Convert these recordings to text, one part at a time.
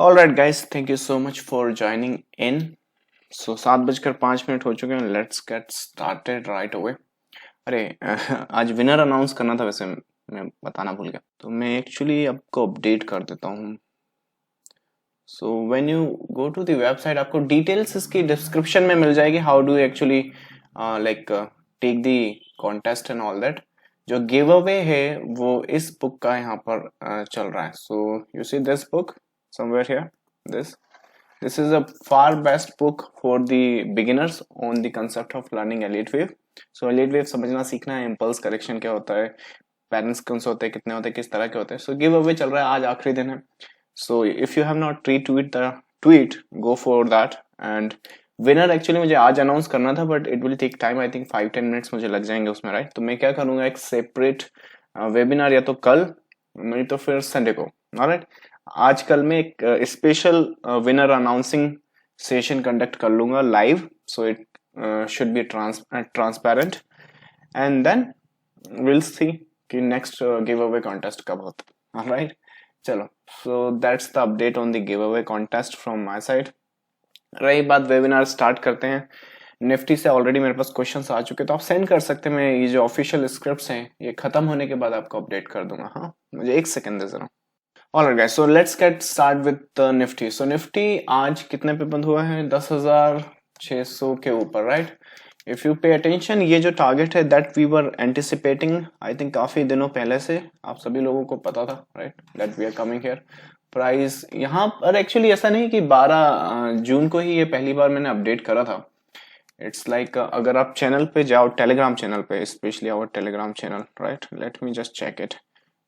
All right, guys, thank you so much for joining in. So 7:05 हो चुके हैं. Let's get started right away. अरे आज winner announce करना था, वैसे मैं बताना भूल गया, तो मैं एक्चुअली आपको अपडेट कर देता हूँ. So when you go to the website, आपको डिटेल्स इसकी डिस्क्रिप्शन में मिल जाएगी. How do actually like take the contest and all that. जो गिव अवे है वो इस बुक का यहाँ पर चल रहा है. So you see this book somewhere here. This is a far best book for the beginners on the concept of learning Elliott wave. So Elliott wave समझना सीखना है. इम्पल्स करेक्शन क्या होता है, पैरेंट्स कौन से होते हैं, कितने होते हैं, किस तरह के होते हैं. सो गिव अवे चल रहा है, आज आखिरी दिन है. So if you have not retweet the tweet, go for that. And winner actually मुझे आज अनाउंस करना था, but it will take time. I think 5-10 minutes मुझे लग जाएंगे उसमें, राइट. तो मैं क्या करूंगा, एक सेपरेट वेबिनार या तो कल नहीं तो फिर संडे को. ऑलराइट, आजकल में एक special winner announcing session conduct कर लूंगा live. So it should be transparent and then will see कि नेक्स्ट गिव अवे कॉन्टेस्ट कब होता है. ऑलराइट, चलो. So that's the update on the give away contest from my side. रही बात, webinar start करते हैं. निफ्टी से ऑलरेडी मेरे पास क्वेश्चंस आ चुके, तो आप सेंड कर सकते हैं. मैं ये जो ऑफिशियल स्क्रिप्ट्स हैं ये खत्म होने के बाद आपको अपडेट कर दूंगा. हाँ, मुझे एक सेकंड दे जरा. Alright guys, so let's get started with the Nifty. So Nifty आज कितने पे बंद हुआ है? 10,600 के ऊपर, right? If you pay attention, ये जो टारगेट है that we were anticipating, I think काफी दिनों पहले से आप सभी लोगों को पता था, right? That we are coming here. Price यहाँ पर एक्चुअली ऐसा नहीं कि 12 जून को ही ये पहली बार मैंने अपडेट करा था. इट्स लाइक अगर आप चैनल पे जाओ, टेलीग्राम चैनल पे, specially our Telegram channel, right. Let me just check it,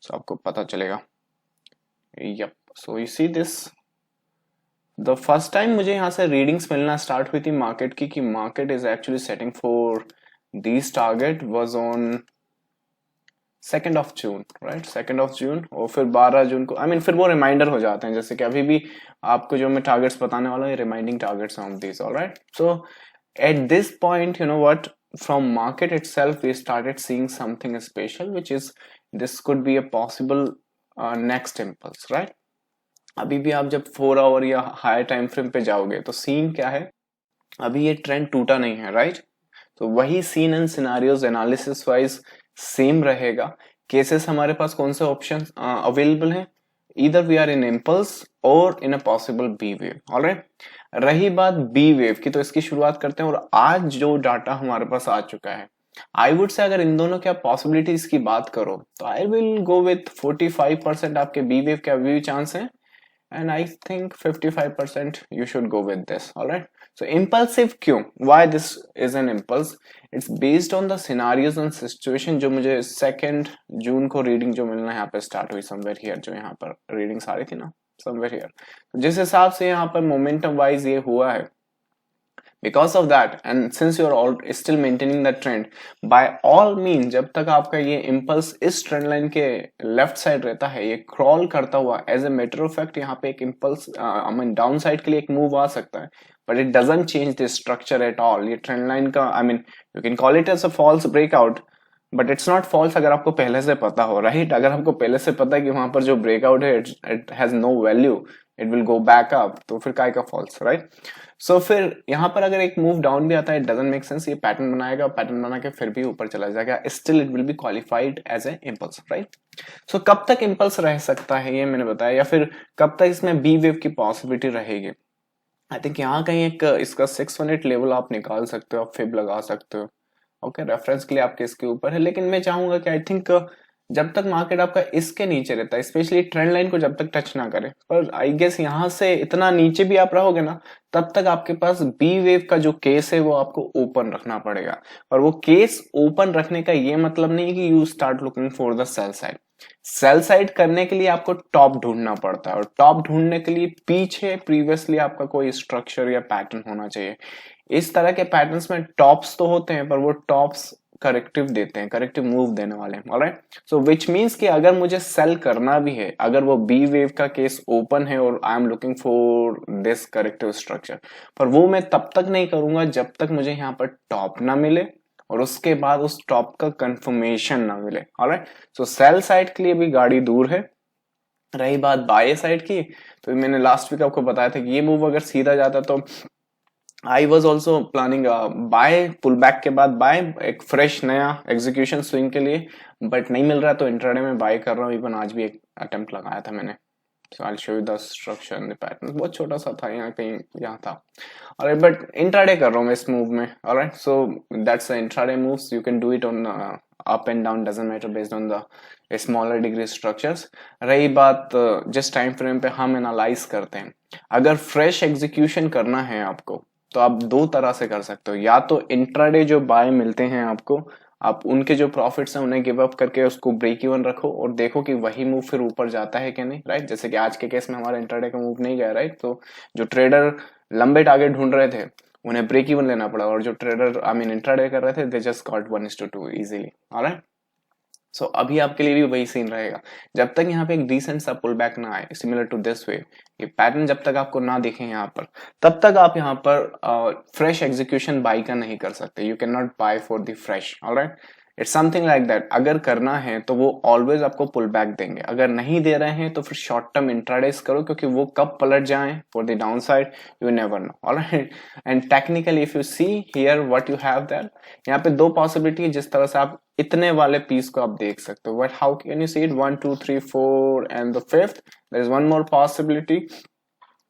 so आपको पता चलेगा. Yep. So you see this. The first time मुझे यहाँ से रीडिंग्स मिलना स्टार्ट हुई थी मार्केट की, कि market is actually setting for this target was on 2nd of June, right. 2nd of June. और फिर 12 जून को I mean, फिर वो रिमाइंडर हो जाते हैं. जैसे कि अभी भी आपको जो मैं टारगेट्स बताने वाला हूँ, ये reminding targets of this. Alright, so at this point, you know what, from market itself we started seeing something special, which is this could be a possible next impulse, right. अभी भी आप जब 4 our या higher time frame पे जाओगे तो scene क्या है, अभी ये ट्रेंड टूटा नहीं है, राइट. तो वही scene and scenarios analysis wise same रहेगा. केसेस हमारे पास कौन से ऑप्शन अवेलेबल हैं, इधर वी आर इन इम्पल्स और in a possible B wave. Alright, रही बात बी वेव की, तो इसकी शुरुआत करते हैं. और आज जो डाटा हमारे पास आ चुका है, आई वुड से अगर इन दोनों क्या पॉसिबिलिटीज की बात करो, तो आई विल गो विथ 45% आपके बी वेव के अभी भी चांस है, and I think 55% you should go with this. Alright, so impulsive क्यों, why this is an impulse? It's based on the scenarios and situation. जो मुझे 2nd जून को reading जो मिलना यहाँ पे स्टार्ट हुई, समवेयर हियर, जो यहाँ पर रीडिंग्स आ रही थी ना, समवेयर हियर. जिस हिसाब से यहाँ पर मोमेंटम वाइज ये हुआ है, because of that, and since you're all still maintaining that trend, by all means, जब तक आपका ये impulse इस trend line के left side रहता है, ये crawl करता हुआ, as a matter of fact, यहाँ पे एक impulse I mean down side के लिए एक move आ सकता है, but it doesn't change the structure at all. ये trend line का I mean you can call it as a false breakout, but it's not false अगर आपको पहले से पता हो, राइट. अगर आपको पहले से पता है कि वहां पर जो ब्रेकआउट है it has no value, it will go back up, तो फिर काय का फॉल्स, राइट. सो फिर यहाँ पर अगर एक मूव डाउन भी आता है, इट डजंट मेक सेंस. ये पैटर्न बनाएगा, पैटर्न बना के फिर भी ऊपर चला जाएगा, still it will be qualified as a impulse, right. So कब तक इम्पल्स रह सकता है ये मैंने बताया, या फिर कब तक इसमें बी वेव की पॉसिबिलिटी रहेगी. आई थिंक यहाँ कहीं एक इसका 618 लेवल आप निकाल सकते हो, आप फिब लगा सकते हो. ओके, रेफरेंस के लिए आपके इसके ऊपर है, लेकिन मैं चाहूंगा कि आई थिंक जब तक मार्केट आपका इसके नीचे रहता है, स्पेशली ट्रेंड लाइन को जब तक टच ना करे, पर आई गेस यहाँ से इतना नीचे भी आप रहोगे ना, तब तक आपके पास बी वेव का जो केस है वो आपको ओपन रखना पड़ेगा. और वो केस ओपन रखने का ये मतलब नहीं कि you start looking for the sell side. Sell side करने के लिए आपको टॉप ढूंढना पड़ता है, और टॉप ढूंढने के लिए पीछे प्रीवियसली आपका कोई स्ट्रक्चर या पैटर्न होना चाहिए. इस तरह के पैटर्न्स में टॉप्स तो होते हैं, पर वो टॉप्स करेक्टिव देते हैं, करेक्टिव मूव देने वाले हैं. ऑलराइट, सो विच मींस कि अगर मुझे सेल करना भी है, अगर वो बी वेव का केस ओपन है और आई am looking for this corrective structure, पर वो मैं तब तक नहीं करूंगा जब तक मुझे यहाँ पर टॉप ना मिले और उसके बाद उस टॉप का कंफर्मेशन ना मिले. ऑलराइट, सो सेल साइड के लिए भी गाड़ी दूर है, रही बात बाय साइड की, तो मैंने लास्ट वीक आपको बताया था कि ये मूव अगर सीधा जाता तो I was also planning buy, pull back के बाद बाय, एक फ्रेश नया एग्जीक्यूशन स्विंग के लिए, बट नहीं मिल रहा तो इंट्राडे में बाय कर रहा हूँ। इवन आज भी एक अटेम्प्ट लगाया था मैंने। So I'll show you the structure and the pattern. बहुत छोटा सा था, यहाँ कहीं यहाँ था। Alright, but intraday कर रहा हूँ मैं इस मूव में। Alright, so that's the intraday moves. You can do it on up and down, doesn't matter, based on the smaller degree structures. रही बात जिस टाइम फ्रेम पे हम एनालाइज करते हैं, अगर फ्रेश एग्जीक्यूशन करना है आपको तो आप दो तरह से कर सकते हो। या तो इंट्राडे जो बाय मिलते हैं आपको, आप उनके जो प्रॉफिट्स हैं उन्हें गिव अप करके उसको ब्रेक इवन रखो और देखो कि वही मूव फिर ऊपर जाता है कि नहीं, राइट। जैसे कि आज के केस में हमारा इंट्राडे का मूव नहीं गया, राइट। तो जो ट्रेडर लंबे टारगेट ढूंढ रहे थे उन्हें ब्रेक इवन लेना पड़ा, और जो ट्रेडर आई मीन इंट्राडे कर रहे थे they just got 1:2 easily. Alright, so अभी आपके लिए भी वही सीन रहेगा। जब तक यहाँ पे एक डिसेंट सा पुल बैक ना आए सिमिलर टू दिस वे, ये पैटर्न जब तक आपको ना दिखे यहाँ पर, तब तक आप यहाँ पर फ्रेश एग्जीक्यूशन बाई का नहीं कर सकते। You can not buy for the fresh. Alright, it's something like that. अगर करना है तो वो ऑलवेज आपको पुल बैक देंगे, अगर नहीं दे रहे हैं तो फिर शॉर्ट टर्म इंट्राडेज करो, क्योंकि वो कब पलट जाए for the down side you never know. Alright, and technically if you see here what you have that, यहाँ पे दो पॉसिबिलिटी है जिस तरह से आप इतने वाले पीस को आप देख सकते हो। But how can you see it? 1 2 3 4 and the fifth, there is one more possibility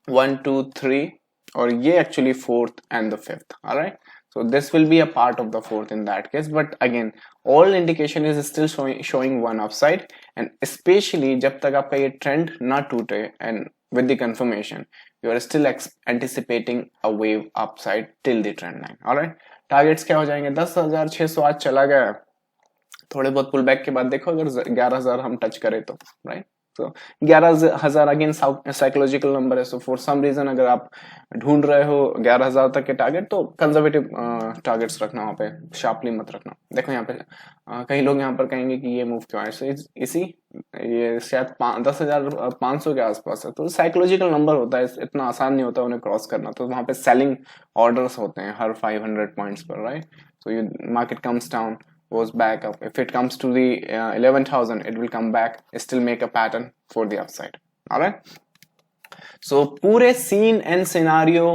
1 2 3, और ये actually fourth and the fifth. Alright, so this will be a part of the fourth in that case, but again all indication is still showing one upside, and especially जब तक आपका ये trend ना टूटे and with the confirmation you are still anticipating a wave upside till the trend line. alright, targets क्या हो जाएंगे? 10,600 आज चला गया, थोड़े बहुत पुल बैक के बाद देखो अगर 11,000 हम टच करें तो, राइट। तो 11,000 अगेन साइकोलॉजिकल नंबर है, सो फॉर सम रीजन अगर आप ढूंढ रहे हो 11,000 तक के टारगेट, तो कंजर्वेटिव टारगेट्स रखना, वहां पे शार्पली मत रखना। देखो यहाँ पे कई लोग यहाँ पर कहेंगे कि ये मूव क्यों है, इसी ये शायद 10,500 के आसपास है, तो साइकोलॉजिकल नंबर होता है, इतना आसान नहीं होता उन्हें क्रॉस करना। तो वहां पे सेलिंग ऑर्डर्स होते हैं हर 500 पॉइंट्स पर, right. So you market comes down, goes back up. If it comes to the 11,000, it will come back, still make a pattern for the upside. All right. So पूरे scene and scenario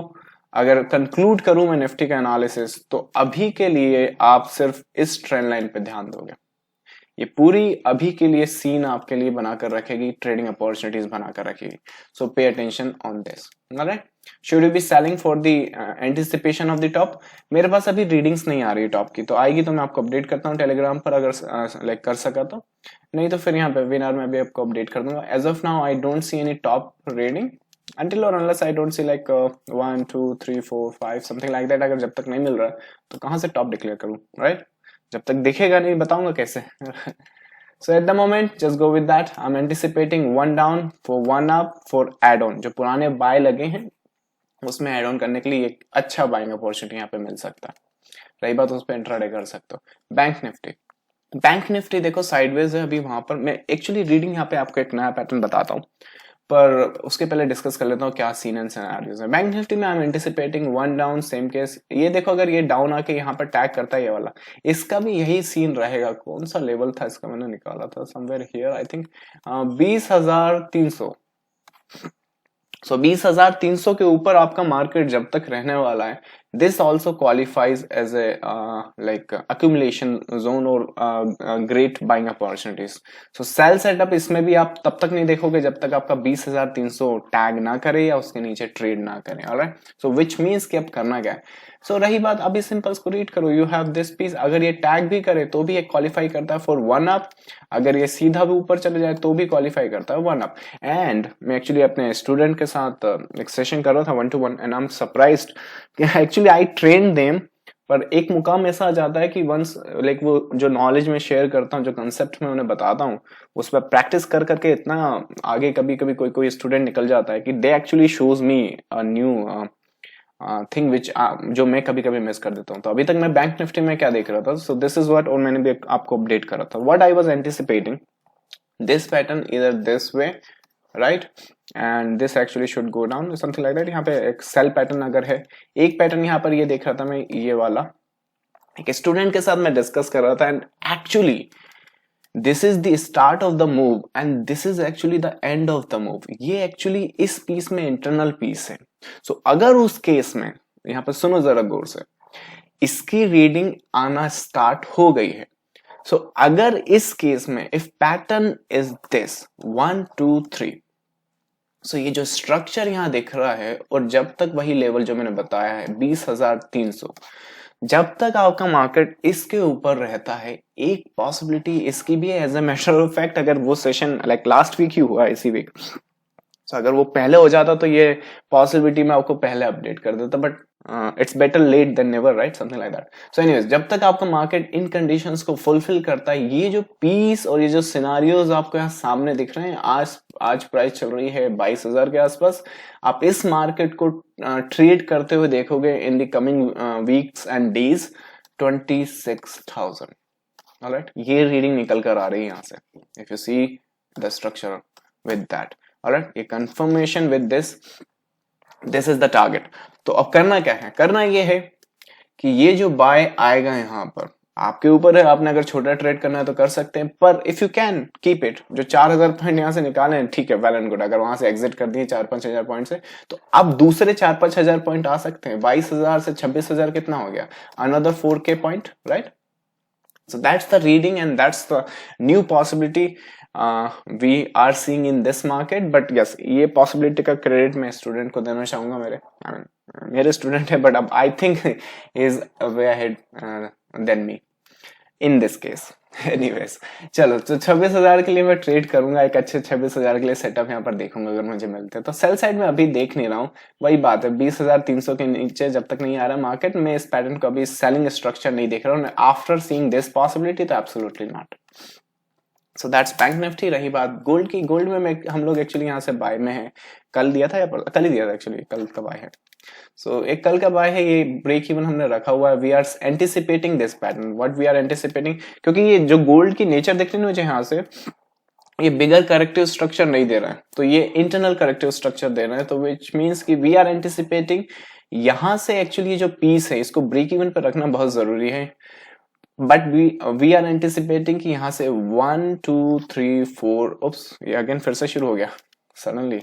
अगर conclude करूं मैं Nifty का analysis, तो अभी के लिए आप सिर्फ इस ट्रेंड लाइन पे ध्यान दोगे। ये पूरी अभी के लिए सीन आपके लिए बनाकर रखेगी, ट्रेडिंग अपॉर्चुनिटीज बनाकर रखेगी। So pay attention on this. Alright, should you be selling for the anticipation of the top? मेरे पास अभी रीडिंग्स नहीं आ रही टॉप की, तो आएगी तो मैं आपको अपडेट करता हूँ टेलीग्राम पर, अगर लाइक कर सका तो, नहीं तो फिर यहाँ पे वेबिनार में भी आपको अपडेट कर दूंगा। As of now I don't see any top reading until or unless I don't see like 1 2 3 4 5 something like that। अगर जब तक नहीं मिल रहा तो कहाँ से टॉप डिक्लेयर करूँ, राइट। जब तक दिखेगा नहीं बताऊंगा कैसे। So at the moment just go with that. I'm anticipating one down for one up for add on। जो पुराने बाय लगे हैं उसमें एड ऑन करने के लिए एक अच्छा बाइंग अपॉर्चुनिटी यहाँ पे मिल सकता है। रही बात उस पर इंट्राडे कर सकते हो। बैंक निफ्टी देखो साइडवेज है अभी, वहां पर मैं एक्चुअली रीडिंग यहाँ पे आपको एक नया पैटर्न बताता हूँ, पर उसके पहले डिस्कस कर लेता हूँ क्या सीन एंड सिनेरियोज है। बैंक निफ्टी में आई am anticipating one down, same case. ये देखो अगर ये डाउन आके यहाँ पर टैग करता है ये वाला, इसका भी यही सीन रहेगा। कौन सा लेवल था इसका, मैंने निकाला था समवेयर हियर आई थिंक 20,300। सो 20,300 के ऊपर आपका मार्केट जब तक रहने वाला है, this also qualifies as a like accumulation zone और great buying opportunities. So sell setup इसमें भी आप तब तक नहीं देखोगे जब तक आपका 20,300 टैग ना करे या उसके नीचे ट्रेड ना करे। ऑलराइट, सो विच मीन्स कि अब करना क्या है। सो रही बात अभी सिंपल्स को रीड करो, यू हैव दिस पीस, अगर ये टैग भी करे तो भी ये क्वालिफाई करता है फॉर वन अप, अगर ये सीधा भी ऊपर चले जाए तो भी क्वालिफाई करता है वन अप। एंड मैं एक्चुअली अपने स्टूडेंट के साथ एक सेशन कर रहा था 1-to-1, and I am surprised कि एक्चुअली आई ट्रेन देम, पर एक मुकाम ऐसा आ जाता है कि वंस लाइक वो जो नॉलेज में शेयर करता हूँ, जो कंसेप्ट में उन्हें बताता हूँ, उस पर प्रैक्टिस कर करके इतना आगे कभी कभी कोई स्टूडेंट निकल जाता है कि they actually shows me a new thing which जो मैं कभी कभी मिस कर देता हूँ। तो अभी तक मैं बैंक निफ्टी में क्या देख रहा था, सो दिस इज व्हाट, और मैंने भी आपको अपडेट करा था what I was anticipating, this pattern इधर this way, right, and this actually should go down something like that. यहाँ पे एक सेल पैटर्न अगर है, एक पैटर्न यहाँ पर ये देख रहा था मैं, ये वाला एक स्टूडेंट के साथ मैं डिस्कस कर रहा था, and actually this is the start of the move and this is actually the end of the move. ये एक्चुअली इस पीस में इंटरनल पीस है। सो अगर उस केस में, यहाँ पर सुनो जरा गौर से, इसकी रीडिंग आना स्टार्ट हो गई है, सो अगर इस केस में इफ पैटर्न इज दिस 1 2 3, सो ये जो स्ट्रक्चर यहां दिख रहा है, और जब तक वही लेवल जो मैंने बताया है 20,300, जब तक आपका मार्केट इसके ऊपर रहता है, एक पॉसिबिलिटी इसकी भी है as a matter of fact, अगर वो सेशन लाइक लास्ट वीक ही हुआ इसी वीक, तो अगर वो पहले हो जाता तो ये पॉसिबिलिटी मैं आपको पहले अपडेट कर देता, but it's better late than never, right, something like that. So anyways, जब तक आपका मार्केट इन कंडीशंस को फुलफिल करता है, ये जो पीस और ये जो सिनारियोज आपको यहाँ सामने दिख रहे हैं, आज प्राइस चल रही है 22,000 के आसपास, आप इस मार्केट को ट्रेड करते हुए देखोगे in the coming weeks and days 26,000। Alright, ये रीडिंग निकल कर आ रही है यहाँ से, if you see the structure with that. Alright, ये confirmation with this is the target. तो अब करना क्या है? करना ये है कि ये जो बाय आएगा यहाँ पर, आपके ऊपर है, आपने अगर छोटा ट्रेड करना है तो कर सकते हैं, पर if you can keep it, जो 4,000 पॉइंट यहाँ से निकाले हैं, ठीक है, वेल एंड गुड। अगर वहां से एग्जिट कर दिए 4-5 हजार पॉइंट से, तो अब दूसरे 4-5 हजार पॉइंट आ सकते हैं। 22,000 से 26,000 कितना हो गया? Another 4K point, right? So that's the reading and that's the new possibility we are seeing in this market. But yes, ये possibility का credit मैं student को देना चाहूंगा, मेरे student है, but अब I think is way ahead than me in this case. Anyways, चलो, तो 26,000 के लिए मैं ट्रेड करूंगा, एक अच्छे 26,000 के लिए सेटअप यहाँ पर देखूंगा अगर मुझे मिलते हैं। तो सेल साइड में अभी देख नहीं रहा हूँ, वही बात है, 20,300 के नीचे जब तक नहीं आ रहा मार्केट में, इस पैटर्न को अभी सेलिंग स्ट्रक्चर नहीं देख रहा हूँ। आफ्टर सीइंग दिस पॉसिबिलिटी तो absolutely not. So that's bank Nifty. रही बात गोल्ड की, गोल्ड में हम लोग एक्चुअली यहाँ से बाय में है, कल दिया था या कल ही दिया था एक्चुअली, कल का बाय है। सो एक कल का बाय है, ये ब्रेक इवन हमने रखा हुआ है। We are anticipating this pattern, what we are anticipating, क्योंकि ये जो गोल्ड की नेचर दिख रही है मुझे यहाँ से, ये बिगर करेक्टिव स्ट्रक्चर नहीं दे रहा है, तो ये इंटरनल करेक्टिव स्ट्रक्चर दे रहा है, तो विच मीन्स कि वी आर एंटिसिपेटिंग यहां से एक्चुअली जो पीस है इसको ब्रेक इवन पर रखना बहुत जरूरी है। बट वी आर एंटिसिपेटिंग कि यहां से 1 2 3 4, उप्स, ये अगेन फिर से शुरू हो गया suddenly.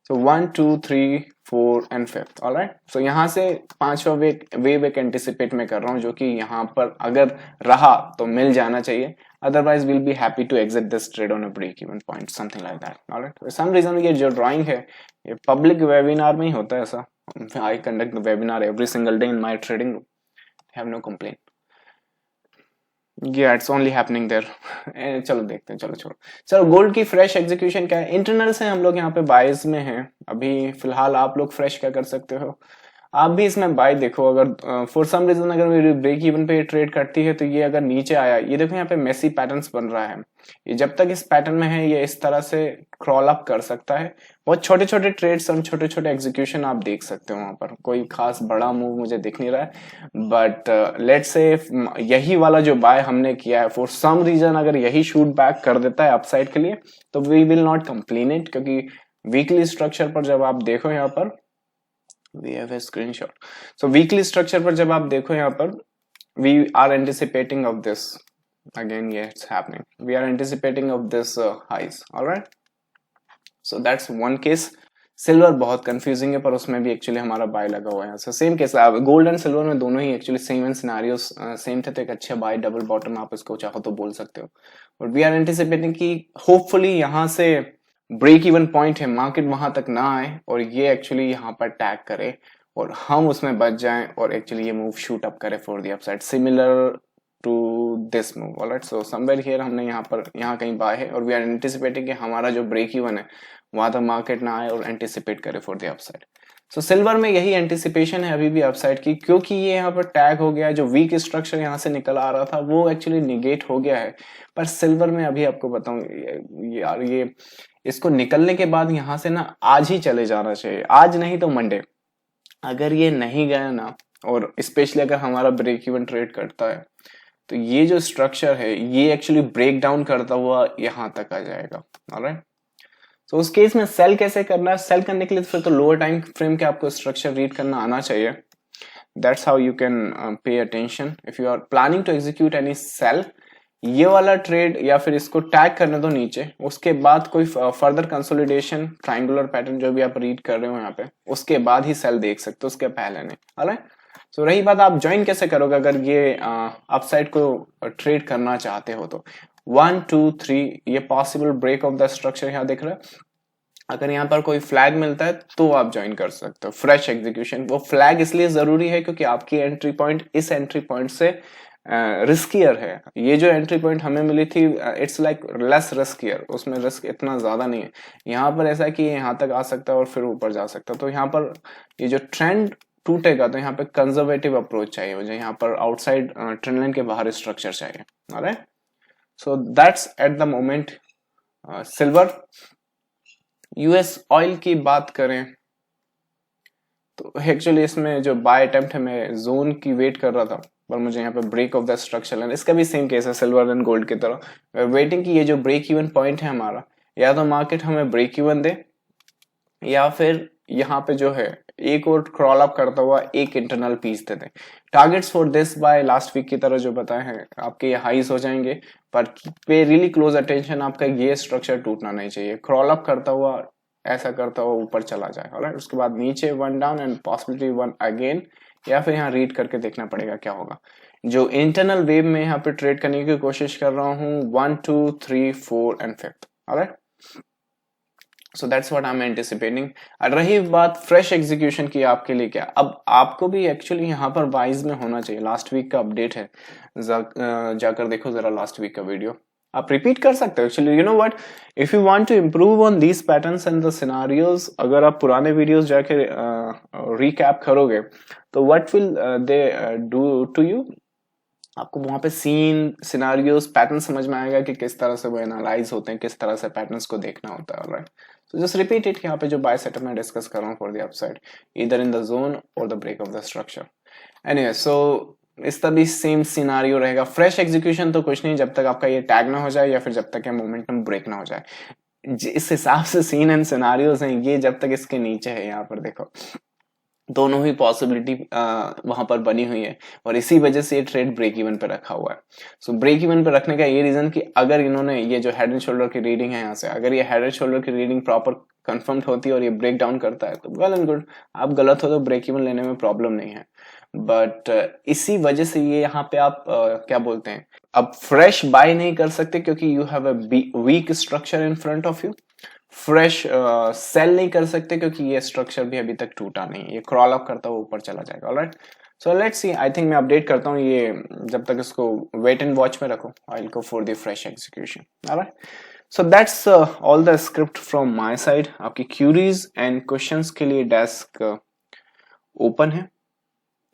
So 1 2 3 4 and 5th, alright. So यहां से 5वां वेव एक एंटिसिपेट में कर रहा हूं, जो कि यहां पर अगर रहा तो मिल जाना चाहिए, otherwise we'll be happy to exit this trade on a break even point, something like that. All right, for some reason ये जो drawing है ये public webinar में ही होता है ऐसा। I conduct the webinar every single day in my trading room, have no complaint. Yeah, it's only happening there. चलो देखते हैं, चलो गोल्ड की फ्रेश एग्जीक्यूशन क्या है। इंटरनल से हम लोग यहाँ पे बाइज में हैं अभी फिलहाल। आप लोग फ्रेश क्या कर सकते हो, आप भी इसमें बाय देखो। अगर फॉर सम रीजन अगर मेरी ब्रेक इवन पे ट्रेड करती है, तो ये अगर नीचे आया, ये देखो यहाँ पे मेसी पैटर्न्स बन रहा है, ये जब तक इस पैटर्न में है ये इस तरह से क्रॉल अप कर सकता है। बहुत छोटे छोटे ट्रेड्स और छोटे छोटे एग्जीक्यूशन आप देख सकते हो वहां पर, कोई खास बड़ा मूव मुझे दिख नहीं रहा है। बट लेट्स से यही वाला जो बाय हमने किया है, फॉर सम रीजन अगर यही शूट बैक कर देता है अपसाइड के लिए, तो we will not complain it, क्योंकि वीकली स्ट्रक्चर पर जब आप देखो यहाँ पर, we have a screenshot, so weekly structure पर जब आप देखो यहाँ पर, we are anticipating of this again, yeah, it's happening, we are anticipating of this highs, all right, so that's one case। Silver बहुत कंफ्यूजिंग है, पर उसमें भी एक्चुअली हमारा बाय लगा हुआ है। So same case, gold and silver में दोनों ही actually same and scenarios same थे, तो एक अच्छा बाय डबल बॉटम आप इसको चाहो तो बोल सकते हो। और वी आर एंटिसिपेटिंग कि होपफुली यहाँ से ब्रेक इवन पॉइंट है, मार्केट वहां तक ना आए और ये एक्चुअली यहाँ पर टैग करे और हम उसमें बच जाएं और एक्चुअली ये मूव शूट अप करे for the upside, similar to this move, alright. So somewhere here हमने यहाँ कहीं बाय है, और वी आर एंटिसिपेटिंग कि हमारा जो ब्रेक इवन है वहां तक मार्केट ना आए और एंटिसिपेट करे for the upside. So silver में यही एंटिसिपेशन है अभी भी अपसाइड की, क्योंकि ये यहाँ पर टैग हो गया है, जो वीक स्ट्रक्चर यहाँ से निकल आ रहा था वो एक्चुअली निगेट हो गया है। पर सिल्वर में अभी आपको बताऊं यार, ये इसको निकलने के बाद यहाँ से ना आज ही चले जाना चाहिए, आज नहीं तो मंडे। अगर ये नहीं गया ना, और स्पेशली अगर हमारा ब्रेक इवन ट्रेड करता है, तो ये जो स्ट्रक्चर है ये एक्चुअली ब्रेक डाउन करता हुआ यहाँ तक आ जाएगा, ऑलराइट। तो उस केस में सेल कैसे करना है, सेल करने के लिए फिर तो लोअर टाइम फ्रेम के आपको स्ट्रक्चर रीड करना आना चाहिए। That's how you can pay attention if you are planning to execute any sell ये वाला ट्रेड या फिर इसको टैग करने दो नीचे, उसके बाद कोई फर्दर कंसोलिडेशन ट्रायंगुलर पैटर्न जो भी आप रीड कर रहे हो यहाँ पे, उसके बाद ही सेल देख सकते हो, उसके पहले नहीं। ऑलराइट, सो रही बात आप ज्वाइन कैसे करोगे अगर ये अपसाइड को ट्रेड करना चाहते हो तो 1 2 3 ये possible break of the structure यहाँ दिख रहा है। अगर यहाँ पर कोई फ्लैग मिलता है तो आप ज्वाइन कर सकते हो फ्रेश एग्जीक्यूशन। वो फ्लैग इसलिए जरूरी है क्योंकि आपकी एंट्री पॉइंट इस एंट्री पॉइंट से रिस्कियर है। ये जो एंट्री पॉइंट हमें मिली थी इट्स लाइक लेस रिस्कियर, उसमें रिस्क इतना ज्यादा नहीं है। यहाँ पर ऐसा है कि यहाँ तक आ सकता है और फिर ऊपर जा सकता है। तो यहाँ पर ये जो ट्रेंड टूटेगा तो यहाँ पे कंजर्वेटिव अप्रोच चाहिए मुझे, यहाँ पर आउटसाइड ट्रेंड लाइन के बाहर स्ट्रक्चर चाहिए। Alright, so that's at the moment silver. US oil की बात करें तो एक्चुअली इसमें जो बाय अटेम्प्ट है, मैं जोन की वेट कर रहा था पर मुझे यहाँ पे break of the structure line, इसका भी सेम केस है सिल्वर एंड गोल्ड की तरह। वेटिंग की ये जो ब्रेक इवन पॉइंट है हमारा, या तो मार्केट हमें ब्रेक इवन दे या फिर यहाँ पे जो है एक और क्रॉल अप करता हुआ एक इंटरनल पीस दे दे। Targets for this buy last week की तरह जो बताए हैं आपके ये हाईज हो जाएंगे, पर पे रियली क्लोज अटेंशन, आपका ये स्ट्रक्चर टूटना नहीं चाहिए। क्रॉल अप करता हुआ ऐसा करता हुआ ऊपर चला जाए, ऑलराइट, उसके बाद नीचे 1 डाउन एंड पॉसिबिलिटी 1 अगेन, या फिर यहाँ रीड करके देखना पड़ेगा क्या होगा। जो इंटरनल वेव में यहाँ पे ट्रेड करने की कोशिश कर रहा हूँ 1 2 3 4 and 5, alright, so that's what I am anticipating. रही बात फ्रेश एग्जीक्यूशन की आपके लिए क्या, अब आपको भी एक्चुअली यहाँ पर वाइज में होना चाहिए। लास्ट वीक का अपडेट है, जाकर देखो जरा लास्ट वीक का वीडियो, आप रिपीट कर सकते हो। Actually you know what, if you want to improve on these patterns and the scenarios, अगर आप पुराने वीडियोस जाके रिकैप करोगे तो what will they do to you, आपको वहां पे सीन सिनारियोस पैटर्न समझ में आएगा कि किस तरह से वो एनालाइज होते हैं, किस तरह से पैटर्न्स को देखना होता है। Alright, so just repeat it. यहाँ पे जो बाय सेटअप में डिस्कस कर रहा हूँ for the upside either in the zone or the break of the structure. Anyway, so इसका भी सेम सिनारियो रहेगा। फ्रेश एग्जीक्यूशन तो कुछ नहीं जब तक आपका ये टैग ना हो जाए या फिर जब तक ये मोमेंटम ब्रेक ना हो जाए। जिस हिसाब से सीन एंड सिनारियोस हैं, ये जब तक इसके नीचे है, यहाँ पर देखो दोनों ही पॉसिबिलिटी वहां पर बनी हुई है और इसी वजह से ये ट्रेड ब्रेक इवन पे रखा हुआ है। सो ब्रेक इवन पे रखने का ये रीजन कि अगर इन्होंने ये जो हेड एंड शोल्डर की रीडिंग है यहाँ से, अगर ये हेड एंड शोल्डर की रीडिंग प्रॉपर कंफर्म्ड होती है और ये ब्रेक डाउन करता है तो वेल एंड गुड, आप गलत हो तो ब्रेक इवन लेने में प्रॉब्लम नहीं है। बट इसी वजह से ये यहाँ पे आप क्या बोलते हैं, अब फ्रेश बाय नहीं कर सकते क्योंकि you have a weak structure in front of you. Fresh sell नहीं कर सकते क्योंकि ये स्ट्रक्चर भी अभी तक टूटा नहीं है, ये क्रॉल अप करता हुआ ऊपर चला जाएगा। Alright, so let's see, I think मैं अपडेट करता हूँ ये, जब तक इसको वेट एंड वॉच में रखो, I will go for the fresh execution. Alright, so that's all the script from my side. आपकी क्यूरीज एंड क्वेश्चंस के लिए डेस्क ओपन है,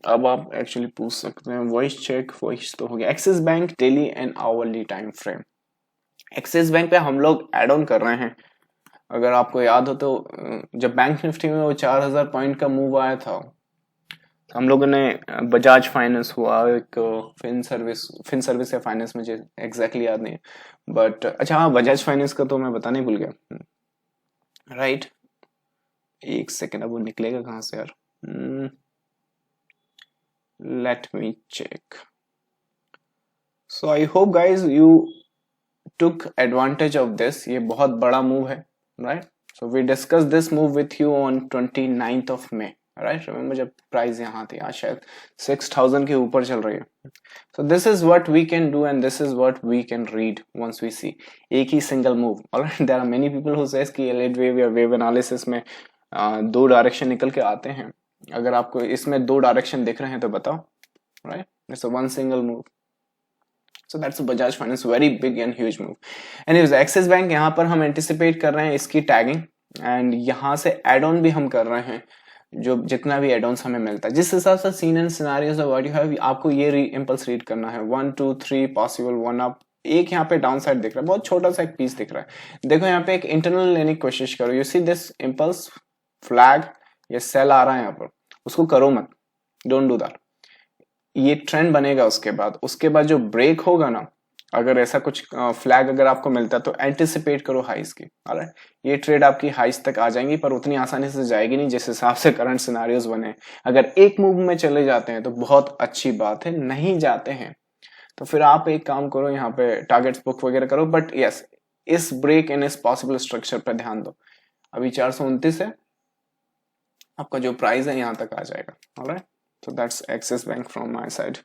अब आप एक्चुअली पूछ सकते हैं। वॉइस चेक, वॉइस तो हो गया। Axis bank daily and hourly time frame. Axis bank पे हम लोग एड ऑन कर रहे हैं। अगर आपको याद हो तो जब बैंक निफ्टी में वो 4000 पॉइंट का मूव आया था, हम लोगों ने बजाज फाइनेंस हुआ, एक फिन सर्विस या फाइनेंस, मुझे एग्जैक्टली याद नहीं है, बट अच्छा हाँ, बजाज फाइनेंस का तो मैं बताने भूल गया। राइट, एक सेकेंड, अब वो निकलेगा कहाँ से यार, let me check. So I hope guys you took advantage of this। ये बहुत बड़ा मूव है, right? So we discussed this move with you on 29th of May, right? Remember जब प्राइस यहाँ थी, आज शायद 6000 के ऊपर चल रही है। So this is what we can do and this is what we can read once we see एक ही single move. Alright, there are many people who says कि elliott wave या wave analysis में दो डायरेक्शन निकल के आते हैं। अगर आपको इसमें दो डायरेक्शन दिख रहे हैं तो बताओ, right? It's a one single move। So that's a Bajaj Finance very big and huge move। Anyways, Axis Bank यहाँ पर हम एंटिसिपेट कर रहे हैं इसकी टैगिंग एंड यहाँ से एड ऑन भी हम कर रहे हैं, जो जितना भी एड ऑन हमें मिलता है जिस हिसाब से scene and scenarios what you have, आपको ये इंपल्स रीड करना है। 1 2 3 पॉसिबल 1 अप, एक यहाँ पे डाउन साइड दिख रहा है, बहुत छोटा सा एक पीस दिख रहा है। देखो यहाँ पे एक इंटरनल लेने की कोशिश करो, you see this impulse flag, ये सेल आ रहा है यहाँ पर, उसको करो मत, डोंट डू दैट। ये ट्रेंड बनेगा, उसके बाद जो ब्रेक होगा ना, अगर ऐसा कुछ फ्लैग अगर आपको मिलता है तो एंटिसिपेट करो हाइस की। ऑलराइट, ये ट्रेड आपकी हाइस तक आ जाएंगी पर उतनी आसानी से जाएगी नहीं जिस हिसाब से करंट सिनेरियोज बने। अगर एक मूव में चले जाते हैं तो बहुत अच्छी बात है, नहीं जाते हैं तो फिर आप एक काम करो, यहाँ पे टारगेट्स बुक वगैरह करो, बट यस इस ब्रेक इन इस पॉसिबल स्ट्रक्चर पर ध्यान दो। अभी 429 है, आपका जो प्राइस है यहाँ तक आ जाएगा। Alright, so that's axis bank from my side.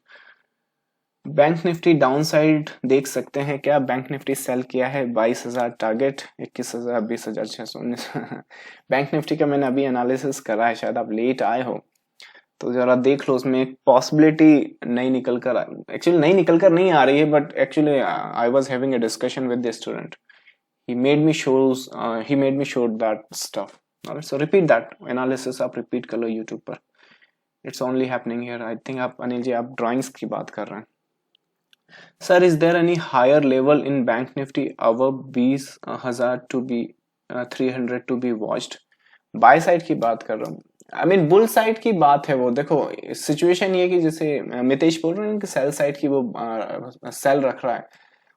Bank Nifty down side देख सकते हैं क्या? बैंक निफ्टी सेल किया है 22,000 टारगेट, 21,000, 20,619। बैंक निफ्टी का मैंने अभी एनालिसिस करा है, शायद आप लेट आए हो तो जरा देख लो, उसमें एक पॉसिबिलिटी नहीं निकल कर, एक्चुअली नहीं निकल कर नहीं आ रही है, but actually I was having a discussion with the student, he made me show that stuff. Alright, so repeat that analysis, आप repeat कर लो YouTube पर। It's only happening here. I think आप अनिल जी आप drawings की बात कर रहे हैं। Sir, is there any higher level in Bank Nifty above 20,000 to be 300 to be watched? By side की बात कर रहा हूँ, आई मीन बुल साइड की बात है वो। देखो सिचुएशन ये कि जैसे मितेश बोल रहे हैं कि सेल साइड की वो सेल रख रहा है,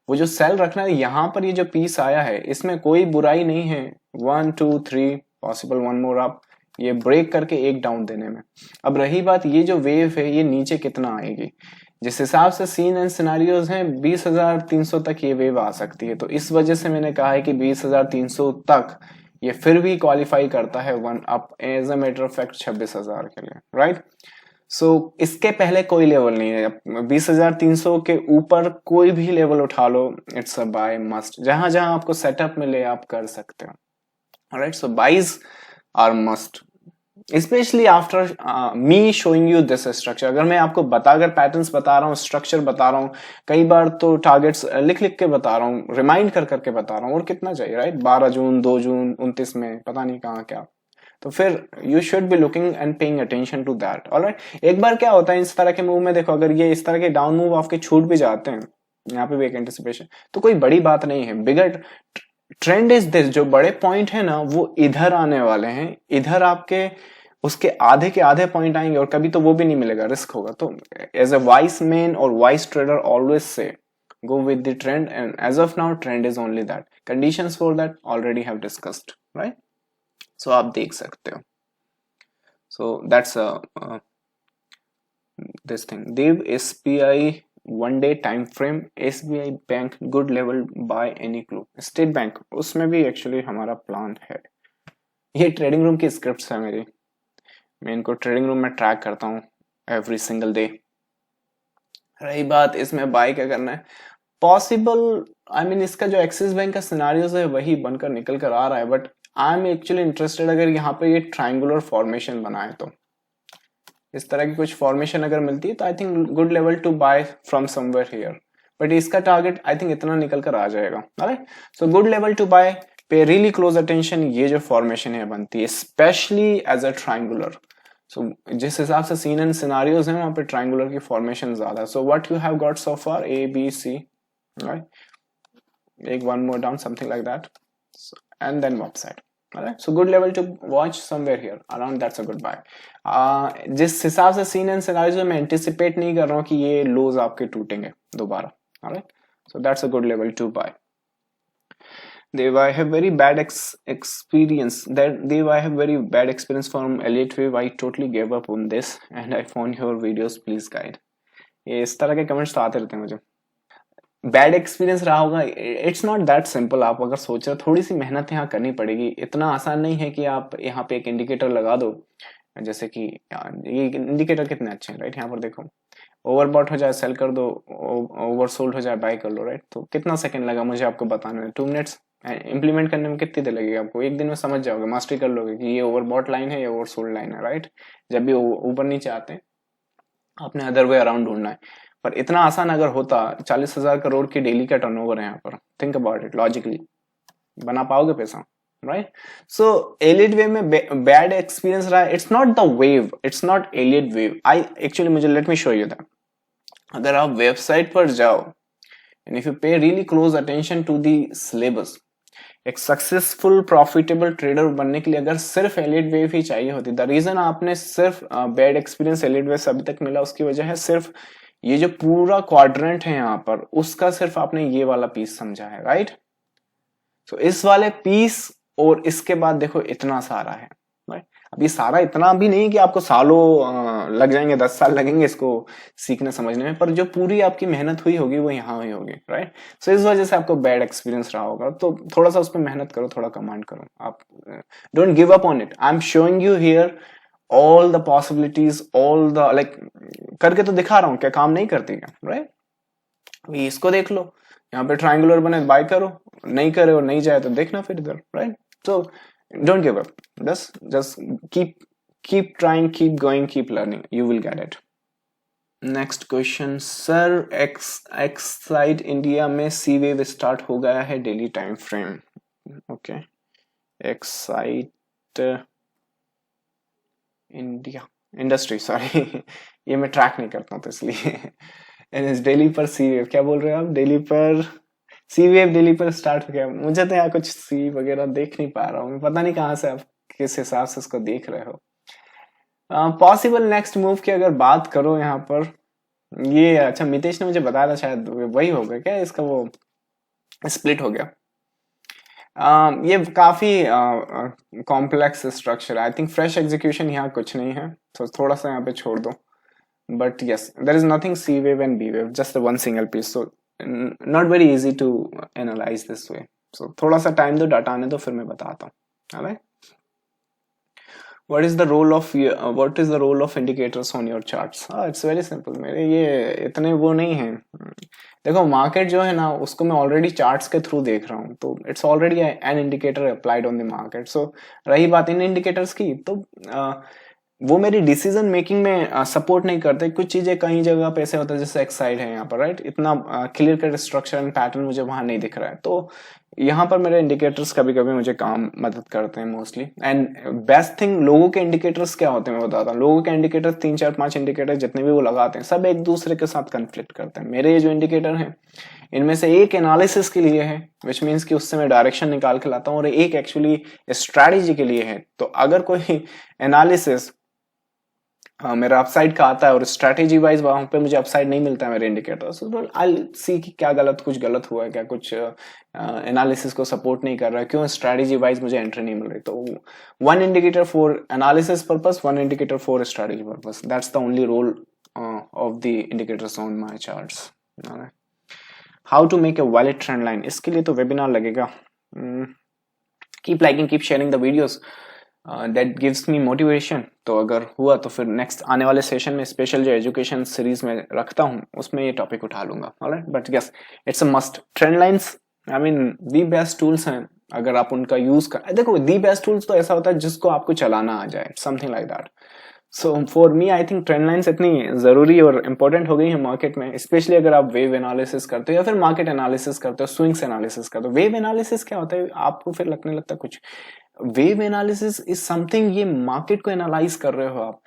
वो जो सेल रखना है यहाँ पर, ये जो पीस आया है इसमें कोई बुराई नहीं है। 1 2 3 पॉसिबल 1 मोर अप, ये ब्रेक करके एक डाउन देने में। अब रही बात ये जो वेव है ये नीचे कितना आएगी, जिस हिसाब से सीन एंड सिनारियोज हैं 20,300 तक ये वेव आ सकती है, तो इस वजह से मैंने कहा है कि 20,300 तक ये फिर भी क्वालिफाई करता है 1 up as a matter of fact 26,000 के लिए, राइट। सो इसके पहले कोई लेवल नहीं है, 20,300 के ऊपर कोई भी लेवल उठा लो, इट्स अ बाय मस्ट। जहां जहां आपको सेटअप मिले आप कर सकते हो, right. So buys are must, specially after me showing you this structure. अगर मैं आपको बताकर पैटर्न्स बता रहा हूँ, स्ट्रक्चर बता रहा हूँ, कई बार तो टारगेट्स लिख लिख के बता रहा हूँ, रिमाइंड कर करके बता रहा हूँ, और कितना चाहिए, राइट। 12 जून 2 जून 29 में पता नहीं कहाँ क्या, तो फिर you should be looking and paying attention to that. Alright, एक बार क्या होता है इस तरह के मूव में, देखो अगर ये इस तरह के डाउन मूव आपके छूट भी जाते हैं, यहाँ पे भी एक एंटिसिपेशन, तो कोई बड़ी बात नहीं है। बिगर ट्रेंड इज दिस, जो बड़े पॉइंट है ना वो इधर आने वाले हैं, इधर आपके उसके आधे के आधे पॉइंट आएंगे, और कभी तो वो भी नहीं मिलेगा, रिस्क होगा। तो एज अ वाइस मैन और vice trader always say go with the trend, and as of now trend is only that, conditions for that already have discussed, right? So आप देख सकते हो। So that's this thing, Dev, SBI one day time frame, SBI bank good level by any clue, State Bank उसमें भी actually हमारा plan है। ये trading room की स्क्रिप्ट्स है मेरी, मैं इनको ट्रेडिंग रूम में ट्रैक करता हूँ एवरी सिंगल डे। रही बात इसमें बाय क्या करना है, पॉसिबल आई मीन इसका जो एक्सिस बैंक का सिनारियोज है वही बनकर निकल कर आ रहा है, but I am actually interested अगर यहाँ पे ये ट्रायंगुलर फॉर्मेशन बनाए, तो इस तरह की कुछ फॉर्मेशन अगर मिलती है तो I think good level to buy from somewhere here, but इसका टारगेट आई थिंक इतना निकल कर आ जाएगा, right. So good level to buy, pay really close attention, ये जो फॉर्मेशन है बनती है specially as a triangular. So जिस हिसाब से सीन एंड सिनारियोज हैं वहां पे ट्रायंगुलर की फॉर्मेशन ज्यादा। So what you have got so far, A B C, right, take one more down, something like that, so, and then upside, alright, so good level to watch somewhere here around, that's a good buy। जिस हिसाब से scene and scenarios में anticipate नहीं कर रहा हूँ कि ये लोज आपके टूटेंगे दोबारा, alright, so that's a good level to buy। Dev, I have very bad experience from Elliott Wave, I totally gave up on this and I found your videos, please guide। ये इस तरह के कमेंट्स तो आते रहते हैं मुझे, bad experience रहा होगा, इट्स नॉट दैट सिंपल। आप अगर सोच रहे, थोड़ी सी मेहनत यहाँ करनी पड़ेगी, इतना आसान नहीं है कि आप यहाँ पे एक इंडिकेटर लगा दो, जैसे कि ये इंडिकेटर कितने अच्छे हैं, राइट। यहाँ पर देखो ओवरबॉट हो जाए सेल कर दो, ओवरसोल्ड हो जाए बाय कर लो, राइट। तो कितना सेकंड लगा मुझे आपको बताने में, 2 मिनट्स। इंप्लीमेंट करने में कितनी देर लगेगी आपको, एक दिन में समझ जाओगे, मास्टरी कर लोगे कि ये ओवरबॉट लाइन है, ये ओवरसोल्ड लाइन है, राइट। जब भी ऊपर नीचे आते हैं आपने अदर वे अराउंड ढूंढना है, पर इतना आसान अगर होता, 40,000 करोड़ की डेली का टर्नओवर है यहाँ पर, थिंक अबाउट इट लॉजिकली, बना पाओगे पैसा, राइट। सो एलियट वेव में बैड एक्सपीरियंस रहा है, it's not the wave, it's not Elliott wave. I actually मुझे let me show you that, अगर आप वेबसाइट पर जाओ and if you pay really close attention to the syllabus, एक successful profitable trader बनने के लिए अगर सिर्फ एलियट वेव ही चाहिए होती, द रीजन आपने सिर्फ बैड एक्सपीरियंस एलियट वेव से अभी तक मिला उसकी वजह है सिर्फ ये जो पूरा क्वाड्रेंट है यहाँ पर, उसका सिर्फ आपने ये वाला पीस समझा है, राइट। तो इस वाले पीस और इसके बाद देखो इतना सारा है, राइट। अब ये सारा इतना भी नहीं कि आपको सालों लग जाएंगे, 10 साल लगेंगे इसको सीखने समझने में, पर जो पूरी आपकी मेहनत हुई होगी वो यहाँ हुई होगी, राइट। सो इस वजह से आपको बैड एक्सपीरियंस रहा होगा, तो थोड़ा सा उस पर मेहनत करो, थोड़ा कमांड करो, आप don't give up on it. I am showing you here all the possibilities, all the like, करके तो दिखा रहा हूँ, क्या काम नहीं करती क्या, राइट। अभी इसको देख लो, यहाँ पे ट्राइंगुलर बने बाय करो, नहीं करे और नहीं जाए तो देखना फिर इधर, right. So don't give up, just keep trying, keep going, keep learning, you will get it. Next question, sir Exide India में सी वेव स्टार्ट हो गया है, daily time frame. Okay, Exide India industry, sorry ये मैं track नहीं करता हूँ तो इसलिए डेली पर सी वेव, क्या बोल रहे हो आप, डेली पर सी वेव, डेली पर स्टार्ट हो गया। मुझे तो यहाँ कुछ सी वगैरह देख नहीं पा रहा हूँ, पता नहीं कहाँ से आप किस हिसाब से इसको देख रहे हो। पॉसिबल नेक्स्ट मूव की अगर बात करो यहाँ पर, ये अच्छा मितेश ने मुझे बताया था, शायद वही होगा क्या, इसका वो स्प्लिट हो गया। ये काफी कॉम्प्लेक्स स्ट्रक्चर है, आई थिंक फ्रेश एग्जीक्यूशन यहाँ कुछ नहीं है, तो थोड़ा सा यहाँ पे छोड़ दो। But yes, there is nothing C wave and B wave, just one single piece, so not very easy to analyse this way. So थोड़ा सा टाइम दो, डाटा आने दो, फिर मैं बताता हूँ। Alright, what is the role of indicators on your charts? it's very simple, मेरे ये इतने वो नहीं है। देखो मार्केट जो है ना, उसको मैं ऑलरेडी चार्ट्स के थ्रू देख रहा हूँ, तो it's already an indicator applied on the market. So रही बात इन इंडिकेटर्स की, तो वो मेरी डिसीजन मेकिंग में सपोर्ट नहीं करते। कुछ चीजें कई जगह पे ऐसे होता है, जैसे एक्साइड है यहाँ पर, राइट, इतना clear cut structure and pattern मुझे वहां नहीं दिख रहा है, तो यहाँ पर मेरे इंडिकेटर्स कभी कभी मुझे काम मदद करते हैं मोस्टली। एंड बेस्ट थिंग, लोगों के इंडिकेटर्स क्या होते हैं मैं बताता हूँ। लोगों के इंडिकेटर 3 4 5 इंडिकेटर जितने भी वो लगाते हैं, सब एक दूसरे के साथ कन्फ्लिक्ट करते हैं। मेरे ये जो इंडिकेटर हैं, इनमें से एक एनालिसिस के लिए है, विच मीन्स कि उससे मैं डायरेक्शन निकाल के लाता हूँ, और एक एक्चुअली स्ट्रैटेजी के लिए है। तो अगर कोई एनालिसिस मेरा अपसाइड का आता है और स्ट्रैटेजी वाइज वहां पे मुझे अपसाइड नहीं मिलता है मेरे इंडिकेटर, तो आई सी कि क्या कुछ गलत हुआ है क्या, कुछ एनालिसिस को सपोर्ट नहीं कर रहा है, क्यों स्ट्रैटेजी वाइज मुझे एंट्री नहीं मिल रही। तो one indicator for analysis purpose, one indicator for strategy purpose, that's the only role of the indicators on my charts. How to make a valid trend line, इसके लिए तो वेबिनार लगेगा। Keep liking, keep sharing the videos, that gives me motivation. तो अगर हुआ तो फिर next आने वाले सेशन में स्पेशल जो एजुकेशन सीरीज में रखता हूँ, उसमें ये टॉपिक उठा लूंगा। Alright, but yes, it's a must. Trend lines I mean the best tools हैं, अगर आप उनका यूज कर, देखो दी बेस्ट टूल्स तो ऐसा होता है जिसको आपको चलाना आ जाए, something like that. So for me I think trend lines इतनी जरूरी और इंपॉर्टेंट हो गई है मार्केट में, स्पेशली अगर आप वेव एनालिसिस करते हो या फिर मार्केट एनालिसिस करते हो, स्विंग्स एनालिसिस करते हो। वेव एनालिसिस क्या होता है, आपको फिर लगने लगता है कुछ, वेव एनालिसिस इज समथिंग, ये मार्केट को एनालाइज कर रहे हो आप।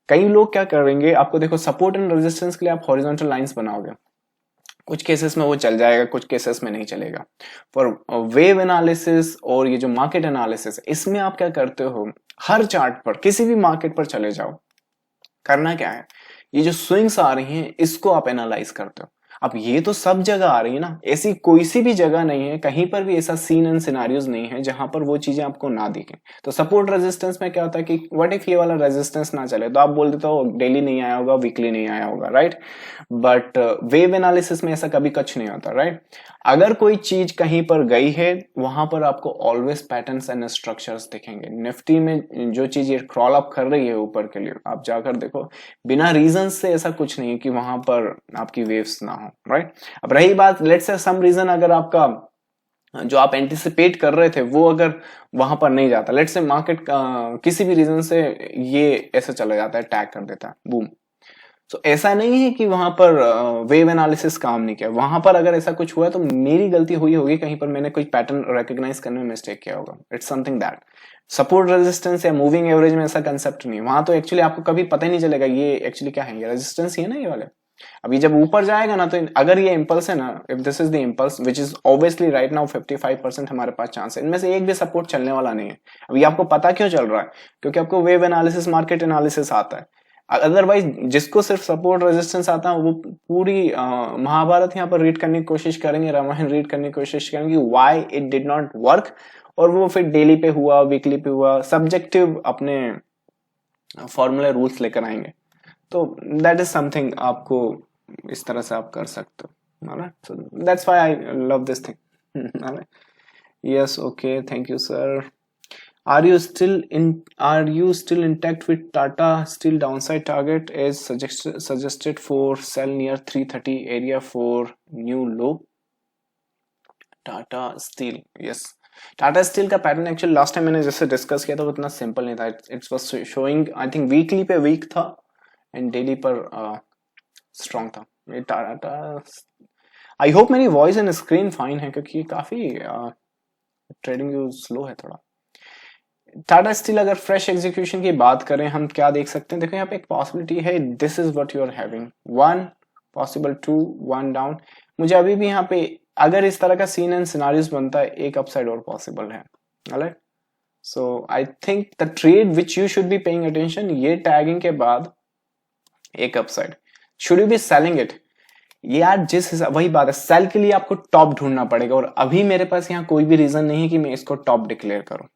कई लोग क्या करेंगे, आपको देखो सपोर्ट एंड रेजिस्टेंस के लिए आप हॉरिजॉन्टल लाइंस बनाओगे, कुछ केसेस में वो चल जाएगा, कुछ केसेस में नहीं चलेगा। फॉर वेव एनालिसिस और ये जो मार्केट एनालिसिस, इसमें आप क्या करते हो, हर चार्ट पर किसी भी मार्केट पर चले जाओ, करना क्या है, ये जो स्विंग्स आ रही हैं इसको आप एनालाइज करते हो। अब ये तो सब जगह आ रही है ना, ऐसी कोई सी भी जगह नहीं है, कहीं पर भी ऐसा सीन एंड सिनारियोज नहीं है जहां पर वो चीजें आपको ना दिखें। तो सपोर्ट रेजिस्टेंस में क्या होता है कि व्हाट इफ ये वाला रेजिस्टेंस ना चले, तो आप बोल देते हो डेली नहीं आया होगा, वीकली नहीं आया होगा, राइट। बट वेव एनालिसिस में ऐसा कभी कुछ नहीं होता, राइट। अगर कोई चीज कहीं पर गई है, वहां पर आपको ऑलवेज पैटर्न्स एंड स्ट्रक्चर्स दिखेंगे। निफ्टी में जो चीज ये क्रॉल अप कर रही है ऊपर के लिए, आप जाकर देखो, बिना रीजन से ऐसा कुछ नहीं है कि वहां पर आपकी वेव्स ना हो, राइट। अब रही बात, लेट्स से सम रीजन, अगर आपका जो आप एंटिसिपेट कर रहे थे वो अगर वहां पर नहीं जाता, लेट्स से मार्केट किसी भी रीजन से ये ऐसे चला जाता है, टैग कर देता है, बूम। तो ऐसा नहीं है कि वहां पर वेव एनालिसिस काम नहीं किया, वहां पर अगर ऐसा कुछ हुआ तो मेरी गलती हुई होगी, कहीं पर मैंने कोई पैटर्न रिकॉग्नाइज करने में मिस्टेक किया होगा। It's something that support resistance या मूविंग एवरेज में ऐसा कंसेप्ट नहीं है, वहां तो एक्चुअली आपको कभी पता ही नहीं चलेगा ये एक्चुअली क्या है, ये रेजिस्टेंस ही है ना ये वाले। अभी जब ऊपर जाएगा ना, तो अगर ये इंपल्स है ना, if this is the impulse which is obviously right now 55% हमारे पास चांस है, इनमें से एक भी सपोर्ट चलने वाला नहीं है। अभी आपको पता क्यों चल रहा है, क्योंकि आपको वेव एनालिसिस, मार्केट एनालिसिस आता है। अदरवाइज जिसको सिर्फ सपोर्ट रेजिस्टेंस आता है, वो पूरी महाभारत यहाँ पर रीड करने की कोशिश करेंगे, रामायण रीड करने की कोशिश करेंगे, why it did not work और वो फिर डेली पे हुआ, वीकली पे हुआ, सब्जेक्टिव अपने फॉर्मूला रूल्स लेकर आएंगे। तो दैट इज समथिंग आपको इस तरह से आप कर सकते हो। Alright, so that's why I love this thing. Alright, yes, okay, thank you sir. Are you still intact with Tata Steel downside target as suggested for sell near 330 area for new low? Tata Steel, yes. Tata Steel का pattern actually last time मैंने जैसे discuss किया था वो इतना simple नहीं था। It's was showing I think weekly पे वीक था एंड डेली पर स्ट्रॉन्ग था। ये टाटा, आई होप मेरी वॉइस एंड स्क्रीन फाइन है क्योंकि काफी ट्रेडिंग स्लो है थोड़ा। टाटा स्टील अगर फ्रेश एग्जीक्यूशन की बात करें हम क्या देख सकते हैं, देखो यहाँ पे एक पॉसिबिलिटी है, this is what you are having, 1 possible 2 1 down. मुझे अभी भी यहाँ पे अगर इस तरह का सीन एंड सिनारियोस बनता है एक अपसाइड और पॉसिबल है। Alright, so I think the trade which you should be paying attention, ये टैगिंग के बाद एक upside, should you be selling it? यार जिस हिसाब, वही बात है, सेल के लिए आपको टॉप ढूंढना पड़ेगा और अभी मेरे पास यहाँ कोई भी रीजन नहीं है कि मैं इसको टॉप डिक्लेयर करूं।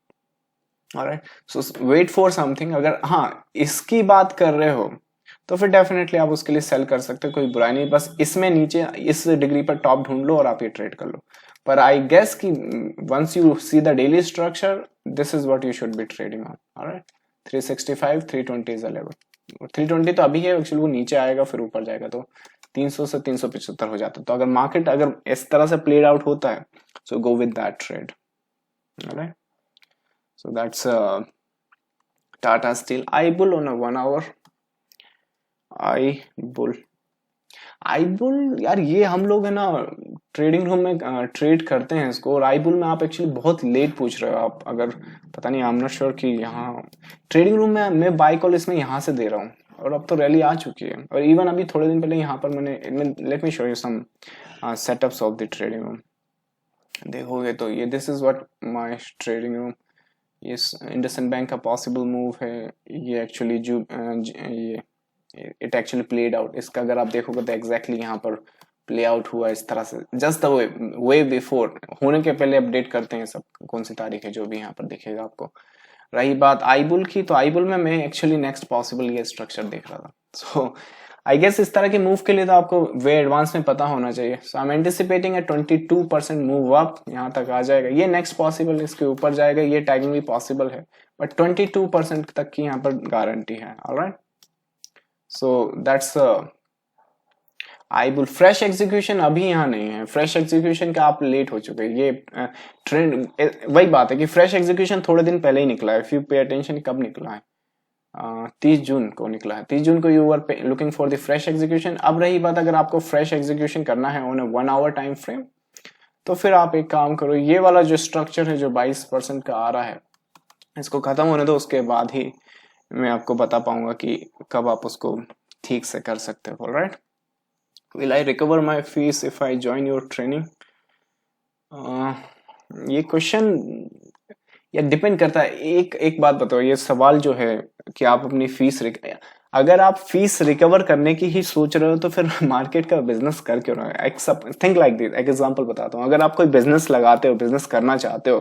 Alright, so wait for something. अगर हाँ इसकी बात कर रहे हो तो फिर डेफिनेटली आप उसके लिए सेल कर सकते हो, कोई बुराई नहीं, बस इसमें नीचे इस डिग्री पर टॉप ढूंढ लो और आप ये ट्रेड कर लो। पर आई गेस कि once you see the daily structure, this is what you should be trading on. Alright, 365 320 is a level. 320 तो अभी है एक्चुअली, वो नीचे आएगा फिर ऊपर जाएगा तो 300 से 375 हो जाता है। तो अगर मार्केट अगर इस तरह से प्लेड आउट होता है so go with that trade. Alright, so that's Tata Steel. iBull on a 1 hour, iBull यार ये हम लोग है ना ट्रेडिंग रूम में ट्रेड करते हैं इसको, और iBull में आप एक्चुअली बहुत लेट पूछ रहे हो आप, अगर पता नहीं, आई एम नॉट श्योर कि यहाँ ट्रेडिंग रूम में मैं बाय कॉल इसमें यहाँ से दे रहा हूँ और अब तो रैली आ चुकी है। और इवन अभी थोड़े दिन पहले यहाँ पर मैंने let me show you some setups of the trading room, देखोगे तो ये this is what my trading room. ये इंडसइंड बैंक का पॉसिबल मूव है, ये एक्चुअली ये इट एक्चुअली प्लेड आउट। इसका अगर आप देखोगे तो एग्जैक्टली यहाँ पर प्ले आउट हुआ इस तरह से, जस्ट द वे बिफोर, होने के पहले अपडेट करते हैं सब कौन सी तारीख है, जो भी यहाँ पर दिखेगा आपको। रही बात iBull की, तो iBull में मैं एक्चुअली नेक्स्ट पॉसिबल ये स्ट्रक्चर देख रहा था। सो आई गेस इस तरह के मूव के लिए तो आपको वे एडवांस में पता होना चाहिए। So I am anticipating a 22% move up, यहाँ तक आ जाएगा, ये नेक्स्ट पॉसिबल, इसके ऊपर जाएगा, ये टैगिंग भी पॉसिबल है, बट 22% तक की यहाँ पर गारंटी है। Alright, so that's iBull। Fresh execution अभी यहाँ नहीं है, फ्रेश एग्जीक्यूशन का आप लेट हो चुके हैं। ये ट्रेंड वही बात है कि फ्रेश एग्जीक्यूशन थोड़े दिन पहले ही निकला है, इफ यू पे अटेंशन। कब निकला है? 30 जून को निकला है। 30 जून को you are looking for the fresh execution. अब रही बात, अगर आपको फ्रेश एग्जीक्यूशन करना है ऑन 1 आवर टाइम फ्रेम, तो फिर आप एक काम करो, ये वाला जो स्ट्रक्चर है जो 22% का आ रहा है, इसको खत्म होने दो, उसके बाद ही मैं आपको बता पाऊंगा कि कब आप उसको ठीक से कर सकते हो। Alright, will I recover my fees if I join your training? ये क्वेश्चन या डिपेंड करता है। एक बात बताओ, ये सवाल जो है कि आप अपनी फीस अगर आप फीस रिकवर करने की ही सोच रहे हो तो फिर मार्केट का बिजनेस कर क्यों रहे हो? थिंक लाइक दिस, एक एग्जांपल बताता हूँ। अगर आप कोई बिजनेस लगाते हो, बिजनेस करना चाहते हो,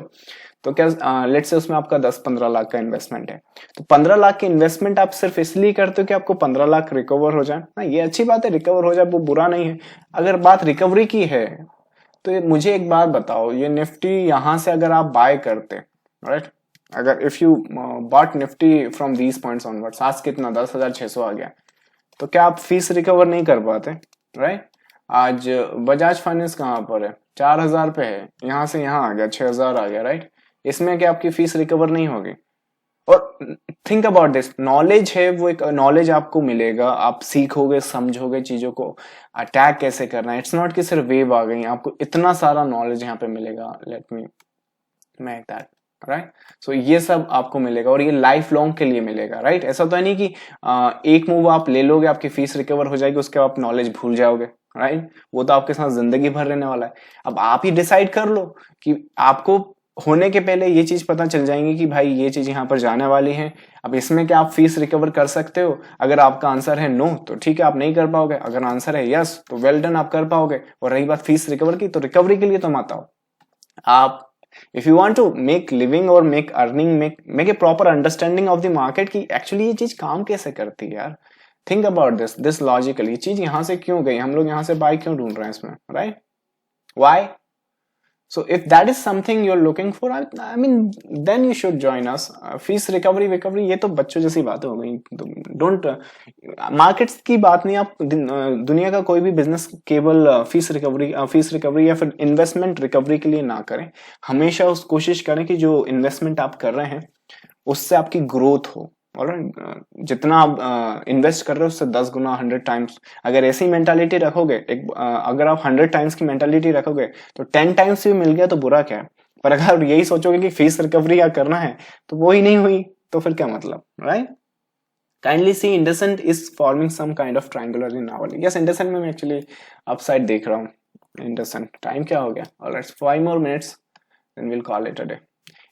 तो क्या लेट्स से उसमें आपका 10-15 लाख का इन्वेस्टमेंट है, तो 15 लाख की इन्वेस्टमेंट आप सिर्फ इसलिए करते हो कि आपको 15 लाख रिकवर हो जाए ना? ये अच्छी बात है, रिकवर हो जाए, वो बुरा नहीं है। अगर बात रिकवरी की है तो मुझे एक बात बताओ, ये निफ्टी यहां से अगर आप बाय करते, राइट, अगर if you bought Nifty from these points onwards, आज कितना 10,600 आ गया, तो क्या आप फीस रिकवर नहीं कर पाते? राइट, आज बजाज फाइनेंस कहाँ पर है? 4,000 पे है, यहां से यहां आ गया 6,000 आ गया, राइट, इसमें क्या आपकी फीस रिकवर नहीं होगी? और थिंक अबाउट दिस, नॉलेज है वो, एक नॉलेज आपको मिलेगा, आप सीखोगे, समझोगे चीजों को, अटैक कैसे करना है। इट्स नॉट कि सिर्फ वेव आ गई, आपको इतना सारा नॉलेज यहाँ पे मिलेगा। Let me make that right. So ये सब आपको मिलेगा और ये लाइफ लॉन्ग के लिए मिलेगा, राइट। ऐसा तो है नहीं कि एक मूव आप ले लोगे, आपकी फीस रिकवर हो जाएगी, उसके बाद आप नॉलेज भूल जाओगे, राइट। वो तो आपके साथ जिंदगी भर रहने वाला है। अब आप ही डिसाइड कर लो कि आपको होने के पहले ये चीज पता चल जाएंगी कि भाई ये चीज यहाँ पर जाने वाली है। अब इसमें क्या आप फीस रिकवर कर सकते हो? अगर आपका आंसर है नो तो ठीक है, आप नहीं कर पाओगे। अगर आंसर है यस तो वेल डन, आप कर पाओगे। और रही बात फीस रिकवर की, तो रिकवरी के लिए तो मत आओ, आप if you want to make living और make earning, make a proper understanding of the market की एक्चुअली ये चीज काम कैसे करती है यार, थिंक अबाउट दिस लॉजिकली, ये चीज यहाँ से क्यों गई, हम लोग यहाँ से बाय क्यों ढूंढ रहे हैं इसमें, right, why? So if that is something you're looking for, I mean, then you should join us. Fees recovery ये तो बच्चों जैसी बातें हो गई। डोंट मार्केट्स की बात नहीं, आप दुनिया का कोई भी बिजनेस केवल फीस रिकवरी या फिर इन्वेस्टमेंट रिकवरी के लिए ना करें। हमेशा उस कोशिश करें कि जो इन्वेस्टमेंट आप कर रहे हैं उससे आपकी ग्रोथ हो, और जितना आप इन्वेस्ट कर रहे हो उससे 10 गुना 100 टाइम्स। अगर ऐसी मेंटालिटी रखोगे, अगर आप 100 टाइम्स की मेंटालिटी रखोगे तो 10 टाइम्स भी मिल गया तो बुरा क्या है। पर अगर यही सोचोगे कि फीस रिकवरी या करना है तो वो ही नहीं हुई तो फिर क्या मतलब, right? Kindly see IndusInd is forming some kind of triangular in नावल। यस, इंडसेंट में मैं एक्चुअली अपसाइड देख रहा हूँ। इंडसेंट टाइम क्या हो गया? Alright, 5 more minutes then will call it a day.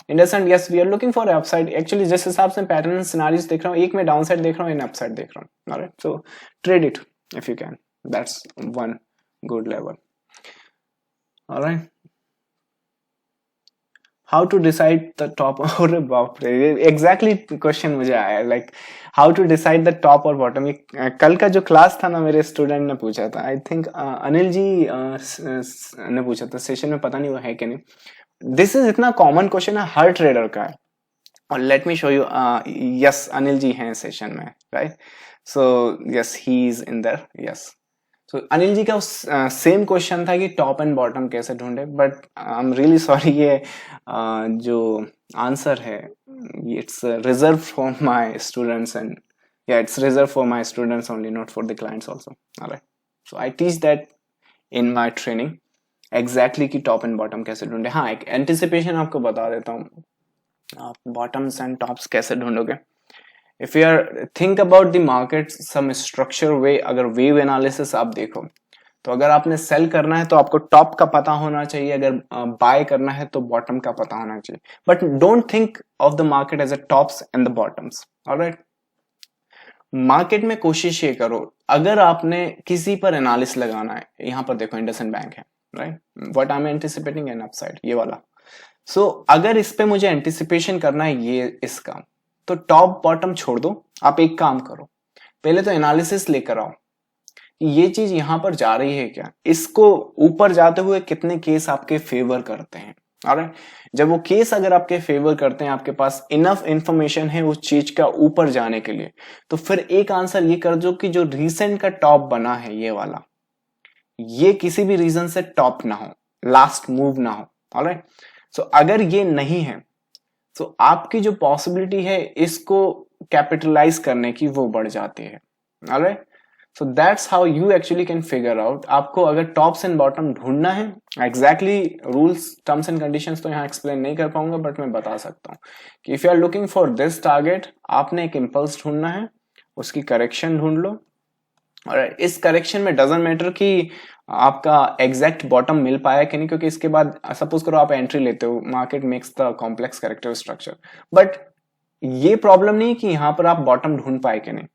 IndusInd, yes we are looking for upside. Actually जिस हिसाब से पैटर्न सिनेरियोस देख रहा हूँ, एक में डाउनसाइड देख रहा हूँ, इन अपसाइड देख रहा हूँ। Alright, so trade it if you can, that's one good level. Alright, how to decide the top, और बाप रे, एग्जैक्टली क्वेश्चन मुझे आया, like how to decide the top और बॉटम। कल का जो क्लास था ना, मेरे स्टूडेंट ने पूछा था, आई थिंक अनिल जी ने पूछा था सेशन में, पता नहीं वो है कि नहीं। दिस इज इतना कॉमन क्वेश्चन है, हर ट्रेडर का है। और let me show you, yes Anil ji हैं सेशन में, right? So yes he is in there, yes. So Anil ji का सेम क्वेश्चन था कि टॉप एंड बॉटम कैसे ढूंढे, but I am really sorry, ये जो आंसर है it's reserve for my students, and या it's reserve for my students only, not for the clients also. Alright, so I teach that in my training exactly कि top and bottom कैसे ढूंढे। हाँ, एक anticipation आपको बता देता हूँ, आप बॉटम्स एंड टॉप्स कैसे ढूंढोगे। If you are think about the market some structure way, अगर वेव एनालिसिस आप देखो तो अगर आपने सेल करना है तो आपको टॉप का पता होना चाहिए, अगर बाय करना है तो बॉटम का पता होना चाहिए। But don't think of the market as a tops and the bottoms. Alright, market में कोशिश ये करो, अगर आपने किसी पर एनालिसिस लगाना है, यहां पर देखो इंडसइंड बैंक है, right, what I am anticipating N upside, ये वाला। सो अगर इस पे मुझे एंटिसिपेशन करना है ये इसका, तो टॉप बॉटम छोड़ दो, आप एक काम करो, पहले तो एनालिसिस लेकर आओ कि ये चीज यहां पर जा रही है क्या, इसको ऊपर जाते हुए कितने केस आपके फेवर करते हैं। ऑलराइट, जब वो केस अगर आपके फेवर करते हैं, आपके पास इनफ इंफॉर्मेशन है उस चीज का ऊपर जाने के लिए, तो फिर एक आंसर ये कर दो कि जो रिसेंट का टॉप बना है ये वाला, ये किसी भी रीजन से टॉप ना हो, लास्ट मूव ना हो। ऑलराइट, सो अगर ये नहीं है तो आपकी जो पॉसिबिलिटी है इसको कैपिटलाइज करने की वो बढ़ जाती है। Alright, so that's how you actually can figure out. आपको अगर टॉप्स एंड बॉटम ढूंढना है, exactly rules terms and conditions तो यहाँ एक्सप्लेन नहीं कर पाऊंगा, बट मैं बता सकता हूँ कि if you are looking for this target, आपने एक इंपल्स ढूंढना है, उसकी करेक्शन ढूंढ लो। और इस करेक्शन में डजंट मैटर कि आपका एग्जैक्ट बॉटम मिल पाया कि नहीं, क्योंकि इसके बाद सपोज करो आप एंट्री लेते हो, market makes the complex character structure, but ये प्रॉब्लम नहीं कि यहां पर आप बॉटम ढूंढ पाए कि नहीं,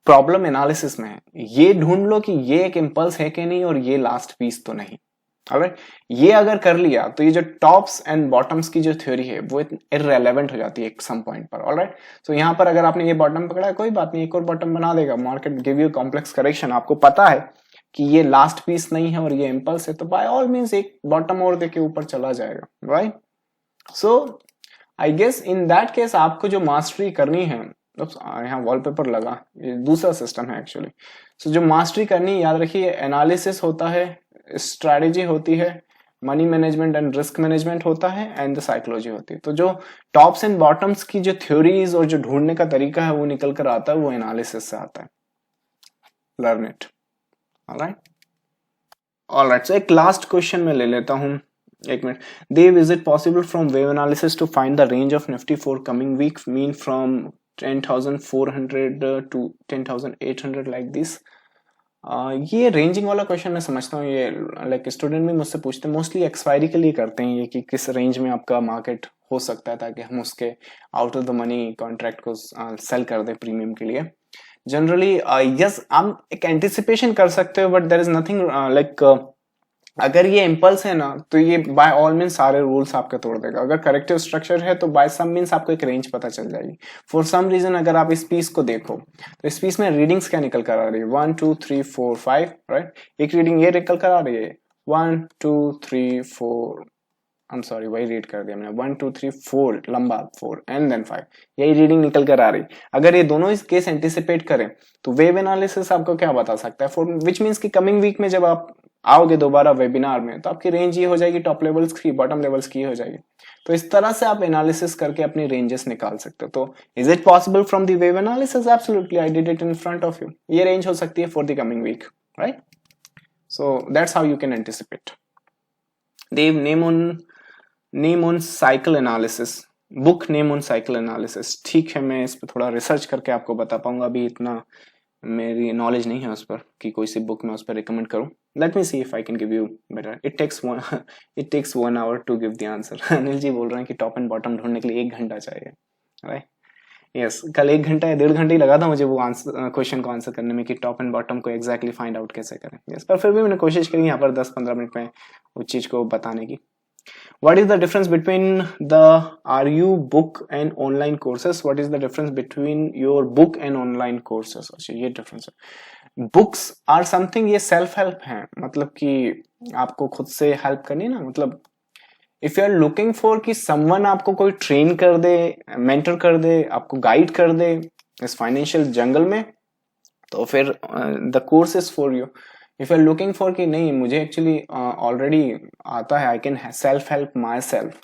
प्रॉब्लम एनालिसिस में है। ये ढूंढ लो कि ये एक इंपल्स है कि नहीं और ये लास्ट पीस तो नहीं। ऑलराइट, ये अगर कर लिया तो ये जो टॉप्स एंड बॉटम्स की जो थ्योरी है वो इररेलेवेंट हो जाती है एक सम पॉइंट पर। ऑलराइट, सो यहाँ पर अगर आपने ये बॉटम पकड़ा है, कोई बात नहीं, एक और बॉटम बना देगा, market give you complex correction, आपको पता है कि ये लास्ट पीस नहीं है और ये इंपल्स है, तो बाय ऑल मींस एक बॉटम और देके ऊपर चला जाएगा। Right, so I guess in that case आपको जो मास्टरी करनी है, यहाँ वॉलपेपर लगा, ये दूसरा सिस्टम है एक्चुअली। सो जो मास्टरी करनी, याद रखिए, एनालिसिस होता है, स्ट्रैटेजी होती है, money management and risk management होता है, एंड द साइकोलॉजी होती है। तो जो टॉप्स एंड बॉटम्स की जो थ्योरीज और जो ढूंढने का तरीका है वो निकल कर आता है, वो एनालिसिस से आता है। Learn it. ऑलराइट, सो एक लास्ट क्वेश्चन में ले लेता हूं, एक minute. Dev, is it possible from wave analysis to find the range of Nifty for coming week, mean from 10,400 to 10,800 like this? ये रेंजिंग वाला क्वेश्चन मैं समझता हूँ, ये लाइक स्टूडेंट भी मुझसे पूछते हैं, मोस्टली एक्सपायरी के लिए करते हैं ये, कि किस रेंज में आपका मार्केट हो सकता है, ताकि हम उसके out of the money contract को सेल कर दें प्रीमियम के लिए। जनरली यस, आप एक एंटिसिपेशन कर सकते हो, but there is nothing like अगर ये इम्पल्स है ना तो ये बाय ऑल मीन सारे रूल्स आपके तोड़ देगा। अगर करेक्टिव स्ट्रक्चर है तो बाय सम मीन्स आपको एक रेंज पता चल जाएगी। फॉर सम रीजन अगर आप इस पीस को देखो तो इस पीस में रीडिंग्स क्या निकल कर आ रही है, 1 2 3 4 5, राइट। एक रीडिंग ये निकल कर आ रही है 1 2 3 4, आई एम सॉरी वही रीड कर दिया मैंने, 1 2 3 4 लंबा 4 एंड देन 5, यही रीडिंग निकल कर आ रही। अगर ये दोनों इस केस एंटिसिपेट करें तो वेव एनालिसिस आपको क्या बता सकता है, फॉर विच मीन्स कि कमिंग वीक में जब आप आओगे दोबारा वेबिनार में तो आपकी रेंज ये हो जाएगी, टॉप लेवल्स की बॉटम लेवल्स की हो जाएगी। तो इस तरह से आप एनालिसिस करके अपनी रेंजेस निकाल सकते हो। तो is it possible from the wave analysis? Absolutely, I did it in front of you. ये रेंज हो सकती है for the coming week, right. So that's how you can anticipate. Dev name on cycle analysis, book name on cycle analysis. ठीक है, मैं इस पर थोड़ा रिसर्च करके आपको बता पाऊंगा, अभी इतना मेरी नॉलेज नहीं है उस पर कि कोई सी बुक मैं उस पर रिकमेंड करूं। Let me see if I can give you better. It takes 1 hour to give the answer. Anil ji बोल रहे हैं कि टॉप एंड बॉटम ढूंढने के लिए 1 घंटा चाहिए, राइट। यस, कल 1 घंटा या 1.5 घंटे ही लगा था मुझे वो आंसर क्वेश्चन को आंसर करने में कि टॉप एंड बॉटम को एग्जैक्टली फाइंड आउट कैसे करें। यस, पर फिर भी मैंने कोशिश करी यहाँ पर 10-15 मिनट में उस चीज को बताने की। What is the difference between the RU book and online courses? What is the difference between your book and online courses? अच्छा, ये difference है। Books are something, ये self help है, मतलब कि आपको खुद से help करनी है ना। मतलब if you are looking for कि someone आपको कोई train कर दे, mentor कर दे, आपको guide कर दे इस financial jungle में, तो फिर the course is for you। If you are looking for कि नहीं मुझे एक्चुअली ऑलरेडी आता है, I can self help my self,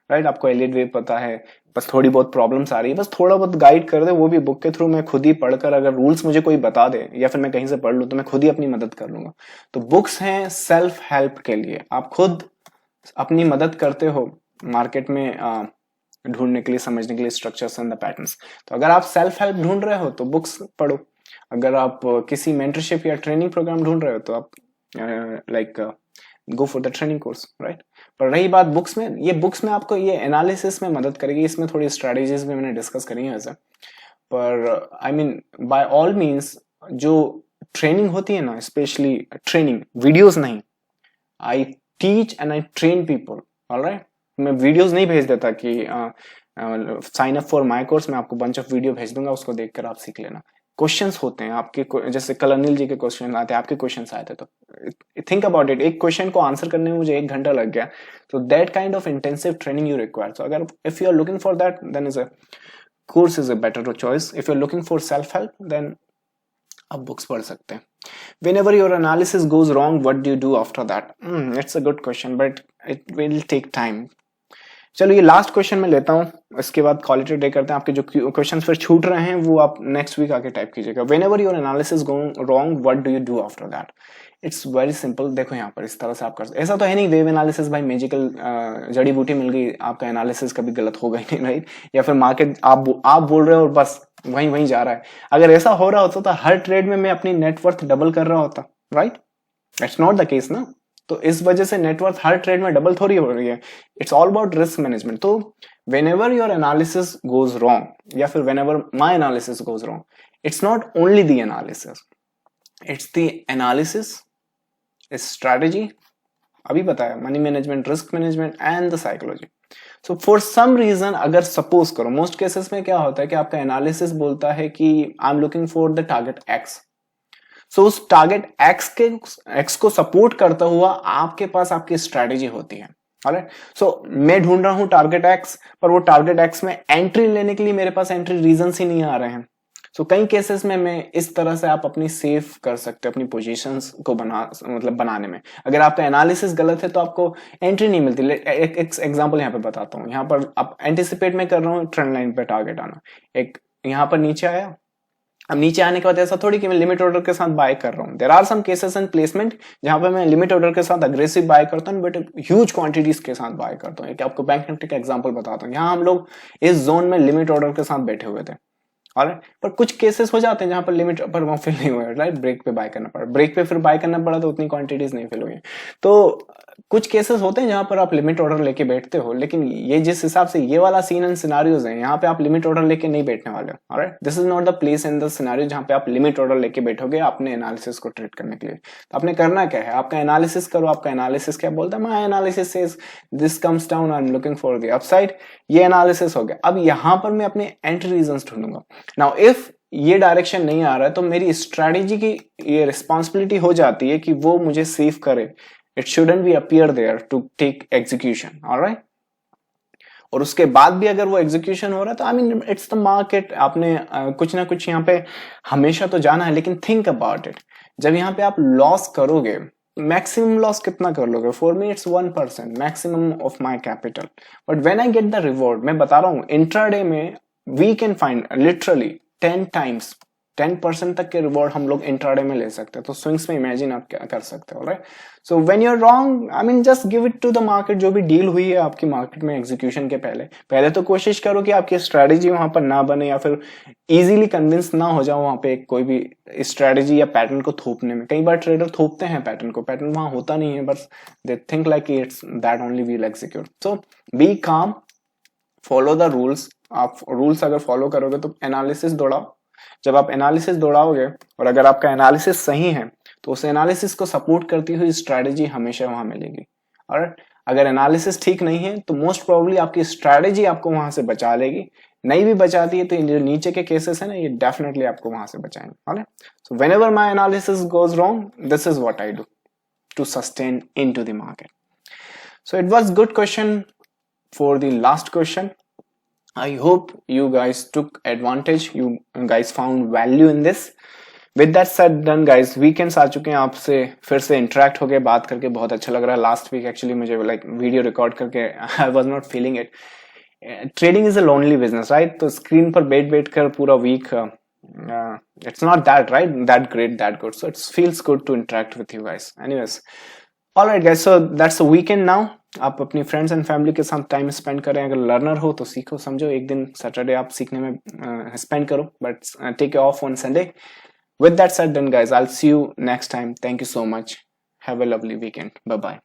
right. आपको एलिड वेव पता है, बस थोड़ी बहुत प्रॉब्लम्स आ रही है, बस थोड़ा बहुत गाइड कर दे, वो भी बुक के थ्रू, मैं खुद ही पढ़कर, अगर रूल्स मुझे कोई बता दे या फिर मैं कहीं से पढ़ लूँ तो मैं खुद ही अपनी मदद कर लूंगा। तो बुक्स हैं सेल्फ हेल्प के लिए, आप खुद अपनी मदद करते हो मार्केट में ढूंढने के लिए, समझने के लिए स्ट्रक्चर्स एंड द पैटर्न्स। तो अगर आप सेल्फ हेल्प ढूंढ रहे हो तो बुक्स पढ़ो। अगर आप किसी मेंटरशिप या ट्रेनिंग प्रोग्राम ढूंढ रहे हो तो आप like go for the training course, right. पर रही बात बुक्स में, ये बुक्स में आपको ये एनालिसिस में मदद करेगी, इसमें थोड़ी स्ट्रेटेजीज भी मैंने डिस्कस करी है वैसे। पर I mean by all means जो ट्रेनिंग होती है ना, स्पेशली ट्रेनिंग वीडियोस नहीं, I teach and I train people, alright. मैं वीडियोस नहीं भेज देता कि sign up for my course, मैं आपको बंच ऑफ वीडियो भेज दूंगा, उसको देखकर आप सीख लेना। क्वेश्चंस होते हैं आपके, जैसे कल अनिल जी के क्वेश्चन आते हैं, आपके क्वेश्चंस आए थे, तो थिंक अबाउट इट, एक क्वेश्चन को आंसर करने में मुझे 1 घंटा लग गया। तो that kind of intensive training you require. So अगर if you are looking for that then is a course is a better choice. If you are looking for self help then आप books पढ़ सकते हैं। Whenever your analysis goes wrong, what do you do after that? It's a good question, but it will take time. चलो ये last question मैं लेता हूँ, इसके बाद क्वालिटी डे करते हैं। आपके जो क्वेश्चन फिर छूट रहे हैं वो आप नेक्स्ट वीक आके टाइप कीजिएगा। When ever your analysis going wrong, what do you do after that? It's very simple. देखो यहाँ पर इस तरह से आप कर सकते, ऐसा तो है नहीं वेव एनालिसिस भाई मैजिकल जड़ी बूटी मिल गई आपका एनालिसिस कभी गलत होगा ही नहीं, राइट। या फिर मार्केट आप बोल रहे हो और बस वहीं जा रहा है। अगर ऐसा हो रहा होता तो हर ट्रेड में मैं अपनी नेटवर्थ डबल कर रहा होता, right. It's not the case ना। तो इस वजह से नेटवर्थ हर ट्रेड में डबल थोड़ी हो रही है। It's all about risk management. तो whenever your analysis goes wrong या फिर whenever my analysis goes wrong, it's not only the analysis, it's the analysis, strategy, अभी बताया, money management, risk management and the psychology. So for some reason, अगर suppose करो, most cases में क्या होता है कि आपका एनालिसिस बोलता है कि I am looking for the target X. So उस टारगेट एक्स को सपोर्ट करता हुआ आपके पास आपकी स्ट्रैटेजी होती है, ऑलराइट। सो मैं ढूंढ रहा हूं टारगेट एक्स, पर वो टारगेट एक्स में एंट्री लेने के लिए मेरे पास एंट्री रीजंस ही नहीं आ रहे हैं। सो कई केसेस में मैं इस तरह से आप अपनी सेफ कर सकते हो अपनी पोजीशंस को बनाने में। अगर आपका एनालिसिस गलत है तो आपको एंट्री नहीं मिलती। एक एग्जांपल यहाँ पे बताता हूँ। यहाँ पर आप एंटिसिपेट में कर रहा हूँ ट्रेंड लाइन पे टारगेट आना, एक यहाँ पर नीचे आया। अब नीचे आने के बाद ऐसा थोड़ी कि मैं लिमिट ऑर्डर के साथ बाय कर रहा हूँ। There are some cases in placement जहां पे मैं लिमिट ऑर्डर के साथ अग्रेसिव बाय करता हूँ, बट ह्यूज क्वांटिटीज के साथ बाय करता हूँ। एक आपको बैंक निफ्टी का एग्जांपल बताता हूँ। यहाँ हम लोग इस जोन में लिमिट ऑर्डर के साथ बैठे हुए थे, ऑलराइट। पर कुछ केसेस हो जाते हैं जहां पर लिमिट पर वो फिल नहीं हुआ, राइट। ब्रेक पे बाय करना पड़ा, ब्रेक पे फिर बाय करना पड़ा तो उतनी क्वांटिटीज नहीं फिल हुई। तो कुछ केसेस होते हैं जहां पर आप लिमिट ऑर्डर लेके बैठते हो, लेकिन ये जिस हिसाब से ये वाला सीन एंड सिनारियोज है, यहाँ पे आप लिमिट ऑर्डर लेके नहीं बैठने वाले हो। Alright, this is not the place in the scenario जहां पे आप लिमिट ऑर्डर लेके बैठोगे अपने एनालिसिस को ट्रीट करने के लिए। तो आपने करना क्या है, आपका एनालिसिस करो। आपका एनालिसिस क्या बोलता है, my analysis says this comes down, I am looking for the upside. ये एनालिसिस हो गया। अब यहाँ पर मैं अपने एंट्री रीजंस ढूंढूंगा। नाउ इफ ये डायरेक्शन नहीं आ रहा है तो मेरी स्ट्रेटेजी की ये रिस्पॉन्सिबिलिटी हो जाती है कि वो मुझे सेव करे। It shouldn't be appear there to take execution, alright. और उसके बाद भी अगर वो एग्जीक्यूशन हो रहा है तो I mean it's the market. आपने कुछ ना कुछ यहाँ पे हमेशा तो जाना है, लेकिन थिंक अबाउट इट। जब यहाँ पे आप लॉस करोगे, मैक्सिमम लॉस कितना कर लोगे? For me it's 1% maximum of my capital, but when I get the reward, मैं बता रहा हूँ इंट्राडे में we can find literally 10 times 10% तक के रिवॉर्ड हम लोग इंट्राडे में ले सकते हैं। तो स्विंग्स में इमेजिन आप क्या कर सकते हो, right. So when you are wrong, I mean just give it to the market. जो भी डील हुई है आपकी मार्केट में एग्जीक्यूशन के पहले तो कोशिश करो कि आपकी स्ट्रेटेजी वहां पर ना बने, या फिर इजीली कन्विंस ना हो जाओ वहां पे कोई भी स्ट्रेटेजी या पैटर्न को थोपने में। कई बार ट्रेडर थोपते हैं पैटर्न को, पैटर्न वहां होता नहीं है, बस they think like it's that only will execute. So be calm, follow the rules. आप रूल्स अगर फॉलो करोगे तो एनालिसिस दौड़ाओ। जब आप एनालिसिस दौड़ाओगे और अगर आपका एनालिसिस सही है तो उस एनालिसिस को सपोर्ट करती हुई स्ट्रेटेजी हमेशा वहां मिलेगी। और अगर एनालिसिस ठीक नहीं है तो मोस्ट प्रोबेबली आपकी स्ट्रेटेजी आपको वहां से बचा लेगी। नहीं भी बचाती है तो जो नीचे के केसेस है ना, ये डेफिनेटली आपको वहां से बचाएंगे। Alright, so whenever my analysis goes wrong, this is what I do to sustain into the market. So it was good question for the last question. I hope you guys took advantage, you guys found value in this. With that said done guys, weekends आ चुके हैं, आपसे फिर से interact हो गए, बात करके बहुत अच्छा लग रहा है। लास्ट वीक एक्चुअली मुझे लाइक वीडियो रिकॉर्ड करके I was not feeling it. Trading is a lonely business, right. तो स्क्रीन पर बैठ कर पूरा week it's not that right, that great, that good, so it feels good to interact with you guys. Anyways, all right guys, so that's the weekend now. आप अपनी friends and family के साथ time spend करें। अगर learner हो तो सीखो समझो, एक दिन सैटरडे आप सीखने में स्पेंड करो, but take off on Sunday. With that said done guys, I will see you next time. Thank you so much, have a lovely weekend, bye bye.